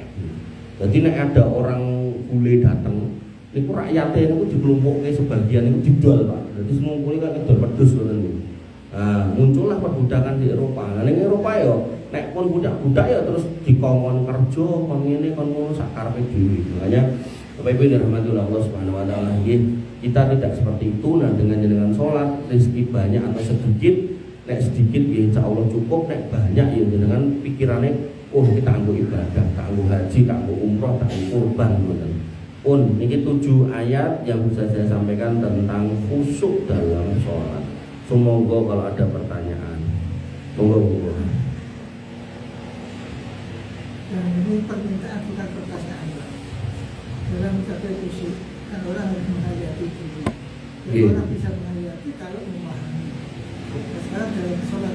Jadi nek ada orang bule datang niku rakyatnya niku dikelumpukke sebagian niku didol Pak. Jadi semua kuwi kan ngedol pedus ngoten niku. Nah, muncullah perbudakan di Eropa. Nah, ning Eropa ya nek pun budak-budak ya terus dikongkon kerja kon ngene kon ngono sak karepe dhewe. Makanya Bapak Ibu dirahmati Allah Subhanahu wa taala, kita tidak seperti itu. Nah, dengan sholat rezeki banyak atau sedikit, nek sedikit ya insya Allah cukup, nek banyak ya dengan pikirannya oh kita anggo ibadah, anggo haji, anggo umroh, anggo kurban ngoten. Pun ini 7 ayat yang bisa saya sampaikan tentang khusyuk dalam sholat. Semoga kalau ada pertanyaan, monggo. Dan ini permintaan bukan pertanyaan. Dalam mencapai khusyuk kan orang harus menghayati dulu. Jadi orang bisa menghayati kalau memahami. Nah, sekarang dalam sholat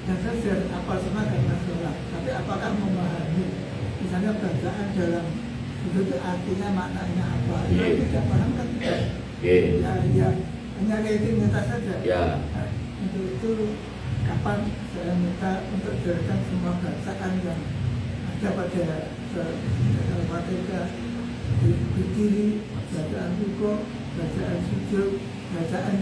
dan saja apa semua karena sholat, tapi apakah memahami misalnya bacaan dalam itu artinya maknanya apa? Itu tidak paham kan tidak? Ya, hanya rating minta saja. Nah, untuk itu kapan saya minta untuk jadikan semua bacaan yang ada pada Al-Fatihah berdiri, bacaan rukuk, bacaan sujud, bacaan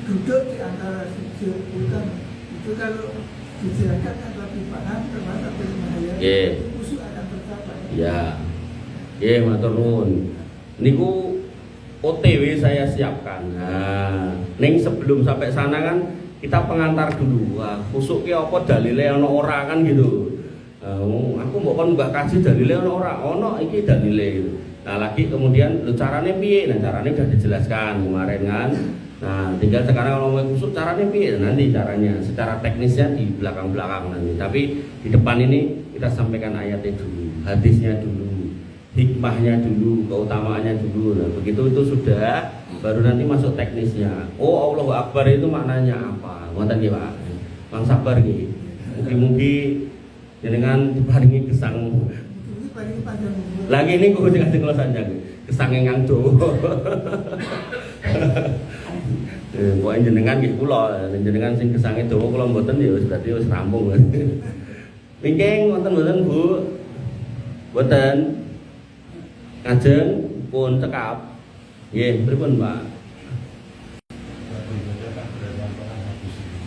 duduk di antara sujud itu kalau dijelaskan kan lebih paham termasuk menghayati khusyuk akan tercapai. Ya, matur nuwun. Niku OTW saya siapkan. Nah, ning sebelum sampai sana kan kita pengantar dulu. Wah, khusyuk ki apa dalile ana ora kan gitu. Aku mau kon mbak kaji dalile ono iki dalile. Nah lagi kemudian caranya piye? Nah caranya sudah dijelaskan kemarin kan. Nah tinggal sekarang kalau mau khusyuk caranya piye? Nanti caranya secara teknisnya di belakang nanti. Tapi di depan ini kita sampaikan ayatnya dulu, hadisnya dulu, hikmahnya dulu, keutamaannya dulu. Nah begitu itu sudah, baru nanti masuk teknisnya. Oh Allahu Akbar itu maknanya apa? Ngoten nggih Pak. Mang sabar nggih. Mugi-mugi jenengan diparingi gesang. Lagi ini kok sing kadung kula sanjang. Gesang ingkang dawa. Pokoke jenengan nggih kula, jenengan sing gesange dawa kula mboten ya wis berarti wis rampung. Nggih wonten mboten Bu? Mboten. Kajeng pun cekap. Nggih, pripun Pak?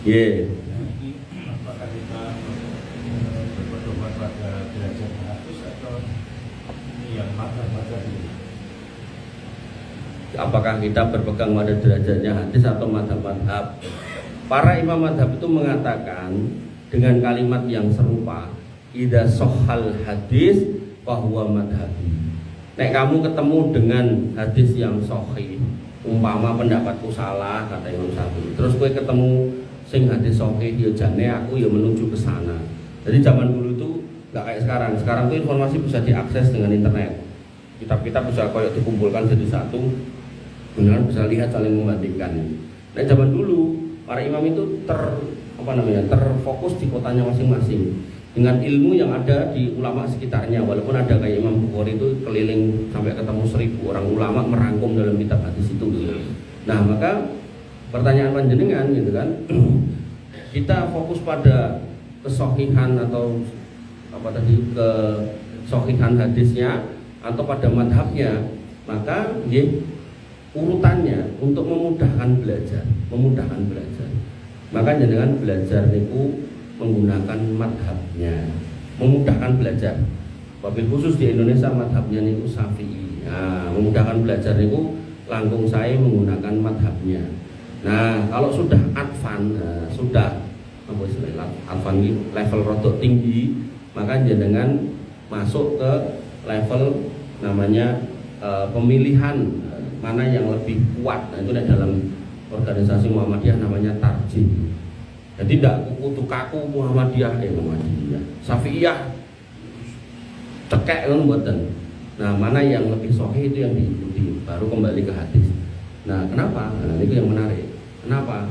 Nggih. Apakah kita berpegang pada derajatnya hadis atau madhab-madhab? Para imam madhab itu mengatakan dengan kalimat yang serupa, idza sohal hadis fahuwa madhabi. Nek kamu ketemu dengan hadis yang sahih, umpama pendapatku salah kata Imam Syafi'i, terus kowe ketemu sing hadis sahih, ya jane aku ya menuju ke sana. Jadi zaman dulu itu nggak kayak sekarang. Sekarang tuh informasi bisa diakses dengan internet. kitab-kitab bisa koyok dikumpulkan jadi satu, benar bisa lihat saling membandingkan. Nah zaman dulu para imam itu terfokus di kotanya masing-masing dengan ilmu yang ada di ulama sekitarnya. Walaupun ada kayak Imam Bukhari itu keliling sampai ketemu 1000 orang ulama merangkum dalam kitab hadis itu. Nah maka pertanyaan panjenengan gitu kan, kita fokus pada kesohihan atau kesohihan hadisnya atau pada madhabnya, maka urutannya untuk memudahkan belajar, maka jangan belajar niku menggunakan madhabnya, memudahkan belajar. Wabil khusus di Indonesia madhabnya niku Syafi'i. Nah, memudahkan belajar niku langkung saya menggunakan madhabnya. Nah, kalau sudah advan level rodok tinggi, maka jangan masuk ke level namanya pemilihan mana yang lebih kuat. Nah, itu dalam organisasi Muhammadiyah namanya tarjih. Jadi tidak kudu kaku Muhammadiyah, Syafi'iyah cekek kan mboten. Nah, mana yang lebih sahih itu yang diikuti, baru kembali ke hadis. Nah, kenapa? Nah, itu yang menarik. Kenapa?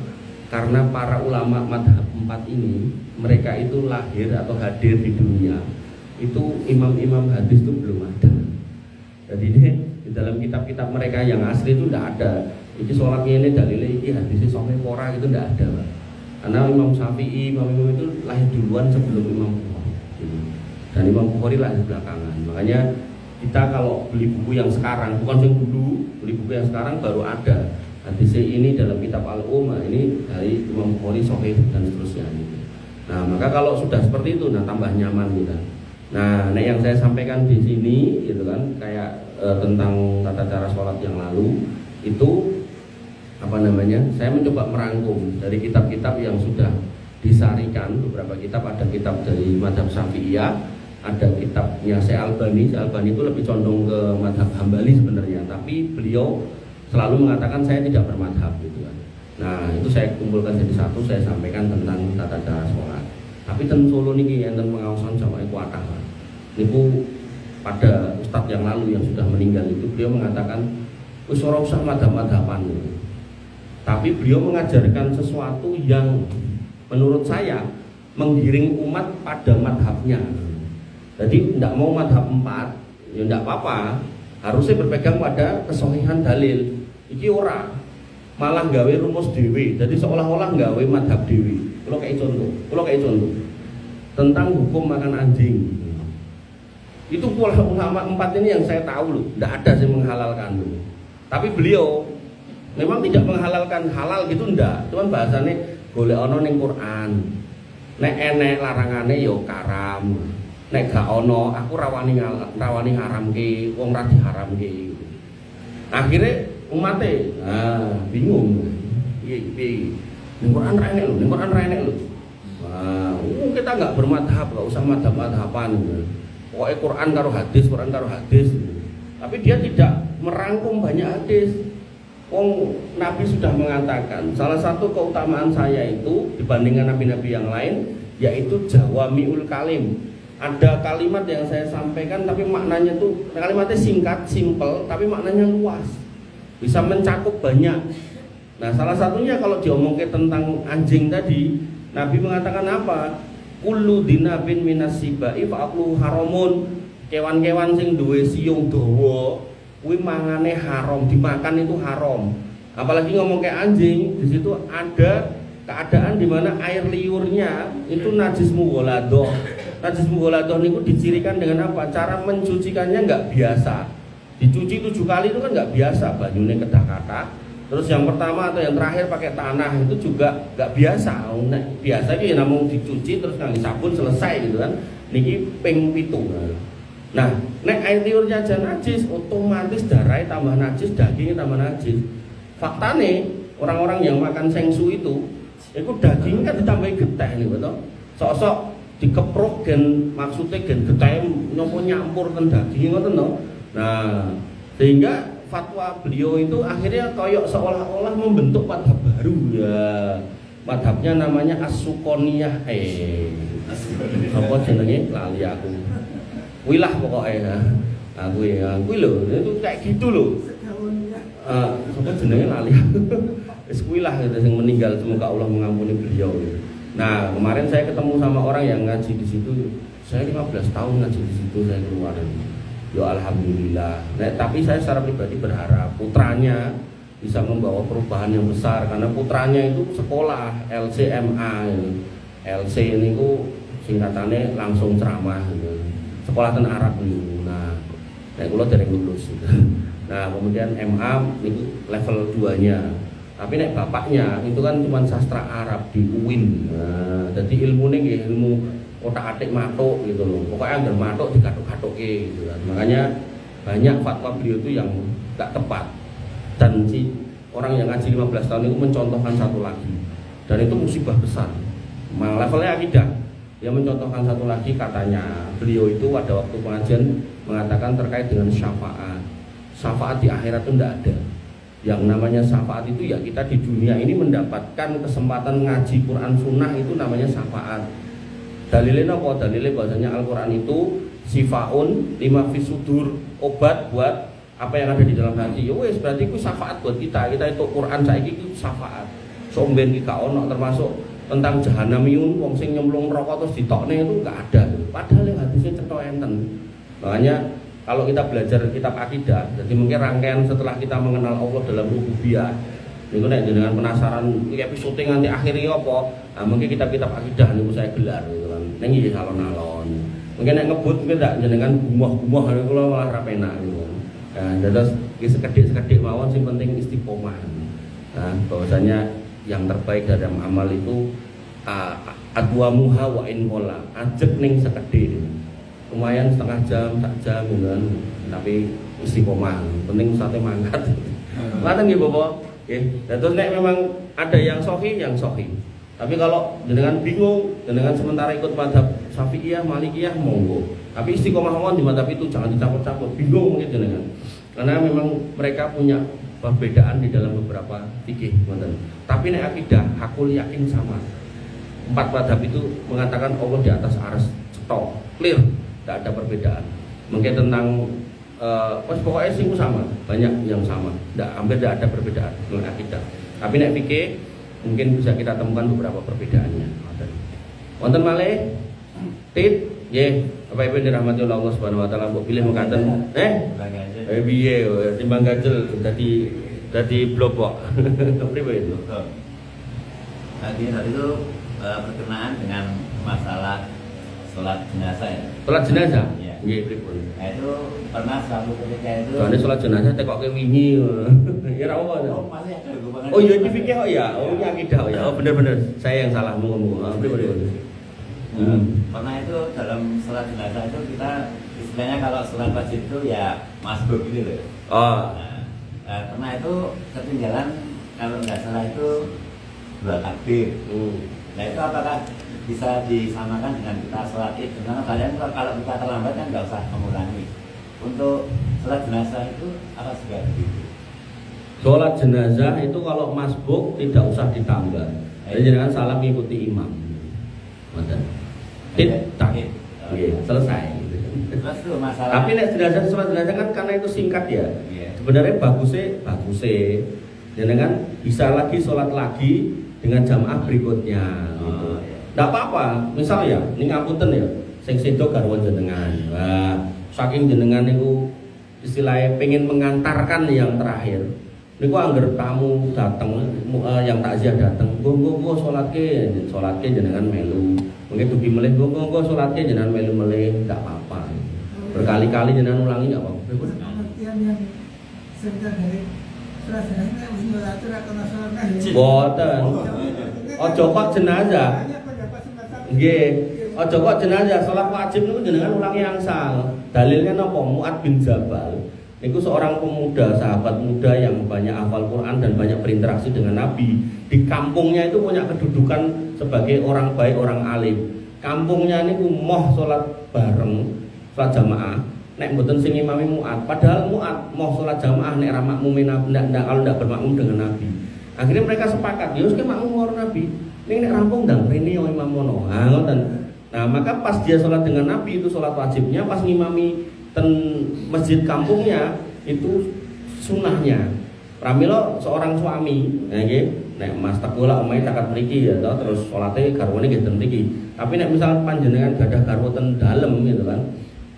Karena para ulama madhab 4 ini, mereka itu lahir atau hadir di dunia itu imam-imam hadis itu belum ada. Jadi di dalam kitab-kitab mereka yang asli itu tidak ada. Ini sholatnya ini dalilnya ini hadisnya sahih ora itu tidak ada, Pak. Karena Imam Syafi'i, imam itu lahir duluan sebelum Imam Bukhari. Dan Imam Bukhari lahir belakangan. Makanya kita kalau beli buku yang sekarang, bukan yang dulu, beli buku yang sekarang baru ada hadisnya ini dalam kitab Al-Umma, ini dari Imam Bukhari sahih dan seterusnya. Nah, maka kalau sudah seperti itu, nah tambah nyaman kita. Nah, yang saya sampaikan di sini, gitu kan, kayak tentang tata cara sholat yang lalu itu saya mencoba merangkum dari kitab-kitab yang sudah disarikan. Beberapa kitab, ada kitab dari madhab Syafi'iyah, ada kitabnya Syekh Albani itu lebih condong ke madhab Hambali sebenarnya, tapi beliau selalu mengatakan saya tidak bermadhab gitu kan. Nah, itu saya kumpulkan jadi satu, saya sampaikan tentang tata cara sholat. Tapi ten Solo niki enten pengawasan sama kuatah. Niku pada ustadz yang lalu yang sudah meninggal itu beliau mengatakan wis ora usah madhab-madhaban. Tapi beliau mengajarkan sesuatu yang menurut saya menggiring umat pada madhabnya. Jadi tidak mau madhab 4, ya tidak apa-apa, harusnya berpegang pada kesohihan dalil. Iki ora malah gawe rumus dewi, jadi seolah-olah gawe madhab dewi. Kalau kayak contoh tentang hukum makan anjing. Itu ulama 4 ini yang saya tahu loh, tidak ada yang menghalalkan loh. Tapi beliau memang tidak menghalalkan halal gitu, ndak. Cuman bahasanya golek ono ning Quran. Nek enek larangane yo karam. Nek gak ono aku rawani haramke, wong ra diharamke. Akhirnya umate bingung. Piye? Ning Quran ra enek lho. Wah, kita enggak bermadhab, enggak usah madhab-madhaban. Pokoknya Quran karo hadis. Tapi dia tidak merangkum banyak hadis. Nabi sudah mengatakan salah satu keutamaan saya itu dibandingkan nabi-nabi yang lain yaitu jawamiul kalim. Ada kalimat yang saya sampaikan tapi maknanya tuh kalimatnya singkat, simple, tapi maknanya luas, bisa mencakup banyak. Nah, salah satunya kalau diomongkan tentang anjing tadi, Nabi mengatakan apa? Kullu dinabin minasibai fa'aklu haramun. Kewan-kewan sing duwe siung dawa kuwi mangane haram, dimakan itu haram. Apalagi ngomong kayak anjing, di situ ada keadaan di mana air liurnya itu najis mughaladah. Najis mughaladah niku dicirikan dengan apa? Cara mencucikannya enggak biasa. Dicuci 7 kali itu kan enggak biasa, banyune kedah-kathah. Terus yang pertama atau yang terakhir pakai tanah itu juga enggak biasa. Nek biasa iki namung dicuci terus nganggo sabun selesai gitu kan. Niki ping 7. Nah, nek air liurnya aja najis, otomatis darahnya tambah najis, dagingnya tambah najis. Faktane orang-orang yang makan sengsu itu daging kan ditambahi getih nih, betul? Sok-sok dikeprok gen maksudnya gen getih nyopo nyampur ten daging ngoten to. Nah, sehingga fatwa beliau itu akhirnya koyok seolah-olah membentuk madhab baru ya. Madhabnya namanya As-Suqoniyah. Apa jenenge? Lali aku. Wilah pokoknya. Kuwi lho, itu kayak gitu lho. Sedaunnya. Sampai jenenge lali. Wis kuwi lah sing meninggal, semoga Allah mengampuni beliau. Nah, kemarin saya ketemu sama orang yang ngaji di situ. Saya 15 tahun ngaji di situ, saya keluar. Ya alhamdulillah. Nah, tapi saya secara pribadi berharap putranya bisa membawa perubahan yang besar, karena putranya itu sekolah LCMA. LC ini ku singkatannya langsung ceramah gitu. Sekolah ten Arab niku. Nah, kula dereng lulus gitu. Nah, kemudian MA itu level 2-nya. Tapi nek bapaknya itu kan cuma sastra Arab di UIN. Nah, jadi ilmune nggih ilmu otak-atik matuk gitu loh. Pokoknya anggar matuk dikatuk-katuke gitu kan. Makanya banyak fatwa beliau itu yang enggak tepat. Dan si orang yang ngaji 15 tahun itu mencontohkan satu lagi. Dan itu musibah besar. Levelnya akidah. Dia mencontohkan satu lagi, katanya beliau itu pada waktu pengajian mengatakan terkait dengan syafaat. Syafaat di akhirat itu tidak ada. Yang namanya syafaat itu ya kita di dunia ini mendapatkan kesempatan ngaji Quran Sunnah, itu namanya syafaat. Dalilnya apa? Dalilnya bahasanya Al-Quran itu sifaun lima fisudur, obat buat apa yang ada di dalam hati. Ya wes, berarti itu syafaat buat kita. Kita itu Quran saiki itu syafaat. Somben ki gak ono, termasuk tentang jahanamiyun wong sing nyemplung rokok terus ditokne itu enggak ada. Padahal yang hadisnya cetha enten. Makanya kalau kita belajar kitab akidah, jadi mungkin rangkaian setelah kita mengenal Allah dalam rububiyah, niku nek jenengan penasaran iki episode nganti akhirnya apa? Nah, mungkin kitab-kitab akidah niku saya gelar gitu kan. Ning iki alon-alon. Mungkin nek ngebut mungkin ndak jenengan gumah-gumah niku kula malah ra penak gitu. Nah, terus iki sekedhik-sekedhik mawon sing penting istiqomah. Nah, bahwasanya yang terbaik dalam amal itu adwamuha wa in qala, ajek ning sekedhik. Lumayan setengah jam, sak jam kan, tapi istiqomah. Penting sate mangkat. Ngoten nggih Bapak. Nggih. Dan terus nek memang ada yang sahih, yang sahih. Tapi kalau jenengan bingung, jenengan sementara ikut mazhab Syafi'iyah, Malikiyah, monggo. Tapi istiqomah mawon di mazhab itu jangan dicampur-campur. Bingung mungkin jenengan. Karena memang mereka punya perbedaan di dalam beberapa fikih, ngoten. Tapi nek akidah, hakul yakin sama. 4 mazhab itu mengatakan Allah di atas arsy, cetok, clear. Tidak ada perbedaan. Mungkin tentang pokoknya sih sama, banyak yang sama. Hampir tidak ada perbedaan dengan akidah. Tapi nek fikih mungkin bisa kita temukan beberapa perbedaannya. Wonten malih tit nggih, Bapak Ibu dirahmati Allah Subhanahu wa taala, mbok pilih mekaten piye timbang ganjel dadi blok kok. Kepriwe itu? Tadi itu berkenaan dengan masalah sholat jenazah ya. Sholat jenazah? Iya. Nggih, pripun? Nah itu pernah suatu ketika itu. Soalnya sholat jenazah tekoke wingi. Ya ora apa. Oh, masih ada hubungan. Oh iya, ini fikih kok ya. Oh ini akidah ya. Oh bener-bener. Saya yang salah ngomong. Pripun? Pernah itu dalam sholat jenazah itu kita istilahnya kalau sholat wajib itu ya masbuk gitu loh. Oh. Nah, pernah itu ketinggalan kalau nggak salah itu 2 takbir. Nah itu apakah bisa disamakan dengan kita sholat id? Karena kalian kalau kita terlambat kan nggak usah mengulangi. Untuk sholat jenazah itu apa juga begitu? Sholat jenazah itu kalau masbuk tidak usah ditambah. Jadi jangan salah mengikuti imam. Ngoten. Tak. Selesai. Terus tuh masalah. Tapi nek jenazah sholat jenazah kan karena itu singkat ya. Sebenarnya bagusnya jenengan bisa lagi sholat lagi dengan jamaah berikutnya. Gitu. Nggak apa-apa, misal ya, ini ngapunten ya, sing sedo garwan jenengan. Wah, saking jenengan niku istilahnya pengen mengantarkan yang terakhir. Niku angger tamu datang, yang takziah datang, go sholatke jenengan melu. Mungkin dugi melih go sholatke jenengan melu melih, nggak apa-apa. Berkali-kali jenengan ulangi nggak apa-apa. Pengertian yang sebentar dari sholat jenazah harus mengatur akan sholatnya. Boten. Ojo kok jenazah. Nggih, aja kok jenazah salat wajib niku jenengan ulangi angsal. Dalilnya napa? Mu'ad bin Jabal niku seorang pemuda, sahabat muda yang banyak hafal Quran dan banyak berinteraksi dengan Nabi. Di kampungnya itu punya kedudukan sebagai orang baik, orang alim. Kampungnya niku moh salat bareng, salat jamaah. Nek mboten sing imami Mu'ad, padahal Mu'ad moh salat jamaah nek ra makmumin ndak kalau ndak bermakmum dengan Nabi. Akhirnya mereka sepakat, ya wis ke makmum karo Nabi. Ning nek rampung ndang rene imam mono. Nah, ngoten. Nah, maka pas dia sholat dengan Nabi itu sholat wajibnya, pas ngimami ten masjid kampungnya itu sunahnya. Pramila seorang suami, nek Mas Teguh lah omahe caket mriki ya toh, terus salate garwane nggih ten mriki. Tapi nek misal panjenengan gadah garwa ten dalem gitu kan.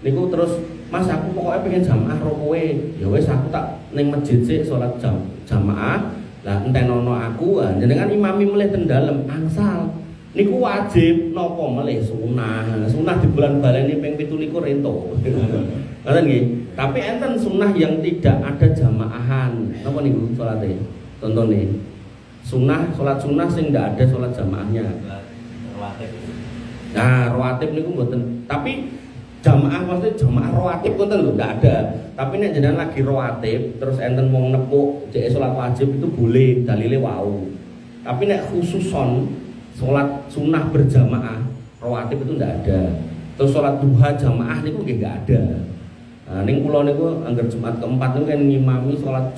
Niku terus Mas aku pokoknya pengen jamaah ro kowe. Ya wis aku tak ning masjid sik salat jamaah. Lah entenono aku jenengan imami melih ten dalem angsal. Niku wajib napa melih sunah. Sunah di bulan baleni ping 17 ento. Ngoten nggih. Tapi enten sunnah yang tidak ada jamaahan. Napa niku salate? Contone. Sunnah, salat sunnah sing ndak ada salat jamaahnya. Rawatib. Nah, rawatib niku mboten. Tapi jamaah maksudnya jamaah rawatib ngoten lho, ndak ada. Tapi nek jenengan lagi rawatib terus enten wong nepuk cek salat wajib itu boleh, dalile wau. Tapi nek khususon salat sunnah berjamaah, rawatib itu ndak ada. Terus salat duha jamaah niku nggih nggak ada. Nah, ning kula niku angger Jumat keempat niku kan ngimami salat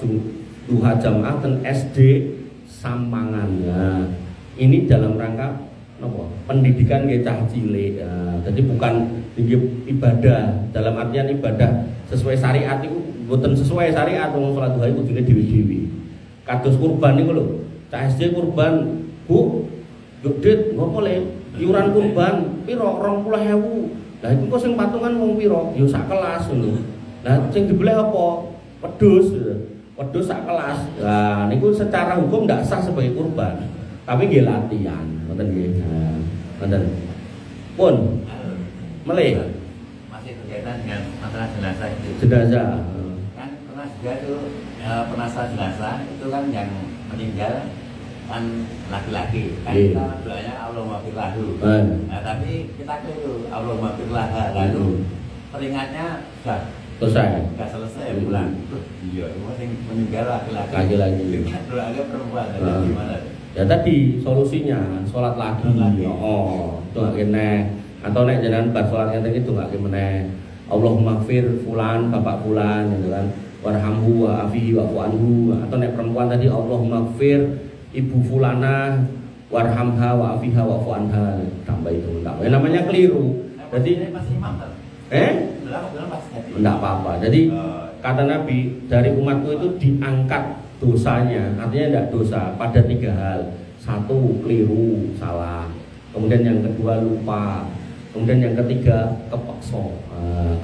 duha jamaah ten SD Sampangan. Nah, ini dalam rangka napa? Pendidikan nggih cah cilik. Jadi bukan tinggi ibadah, dalam artian ibadah sesuai syariat niku mboten sesuai syariat wong salat duha iku kudune dhewe-dhewe. Kados kurban niku lho. Cah SD kurban, Bu, Dit, ngopo le? Iuran kurban piro? 20.000. Lah iku kok sing patungan wong piro? Ya sak kelas ngono. Lah sing dibeleh apa? Wedhus. Wedhus sak kelas. Lah niku secara hukum ndak sah sebagai kurban. Tapi nggih latihan, ngoten nggih. Nah, ngoten. Pun melih masih berkaitan dengan masalah jenazah itu. Jenazah. Kan pernah juga tuh penasa jenazah itu kan yang meninggal kan laki-laki kan kita doanya Allahumma fir lahu. Nah tapi kita keliru Allahumma fir laha, lalu peringatnya sudah selesai pulang. Iya, yang meninggal laki-laki lagi perempuan. Gimana? Ya tadi solusinya sholat lagi. Oh, itu nggak kena. Atau nek jangan bar sholat yang itu nggak kena. Allahumma fir fulan bapak fulan gitu kan. Warhamhu wa afihi wa anhu. Atau nek perempuan tadi Allahumma fir ibu fulana warhamha wa afiha wa anha, tambah itu enggak. Namanya keliru. Jadi enggak apa-apa. Jadi kata Nabi, dari umatku itu diangkat dosanya, artinya enggak dosa pada 3 hal. 1 keliru, salah. Kemudian yang kedua lupa. Kemudian yang ketiga kepeksa.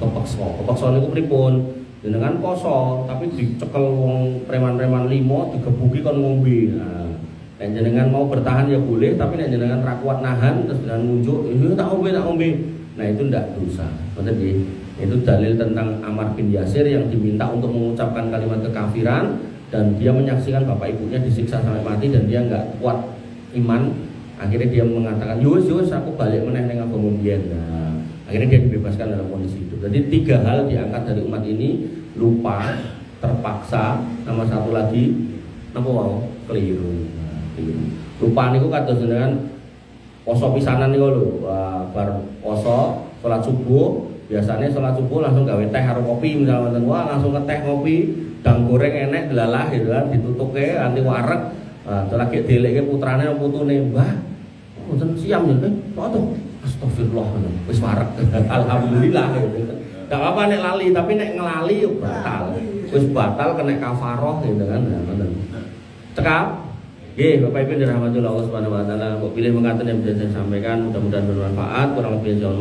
Kepeksa niku pripun? Jenengan poso tapi dicekel wong preman-preman 5 digebuki kon ngombe. Nah, nek jenengan mau bertahan ya boleh, tapi nek jenengan ra kuat nahan terus jenengan ngunjuk, "Ya tak ngombe." Nah, itu ndak dosa. Ngoten nggih. Itu dalil tentang Ammar bin Yasir yang diminta untuk mengucapkan kalimat kekafiran dan dia menyaksikan bapak ibunya disiksa sampai mati dan dia enggak kuat iman. Akhirnya dia mengatakan, "Yus, aku balik meneh ning agama mbiyen." Nah, akhirnya dia dibebaskan dalam kondisi itu. Jadi 3 hal diangkat dari umat ini: lupa, terpaksa, sama satu lagi napa wae keliru. Lupa niku kados jenengan poso pisanan niku lho, bar poso salat subuh, biasanya salat subuh langsung gawe teh karo kopi misalnya wonten, wah langsung ngeteh kopi, dang goreng enek delalah gitu kan, ditutuke anti wareg. Terus lagi delekke putrane putune, "Mbah, mboten siam ya, kok to?" Astagfirullah, wis wareg. Alhamdulillah gitu. Gak apa-apa nek lali, tapi nek ngelali yo batal. Wis batal kena kafaroh gitu kan. Ngoten. Cekap. Nggih, Bapak Ibu dirahmati Allah Subhanahu wa taala. Kok pilih mengatakan yang bisa saya sampaikan, mudah-mudahan bermanfaat, kurang lebih mohon maaf.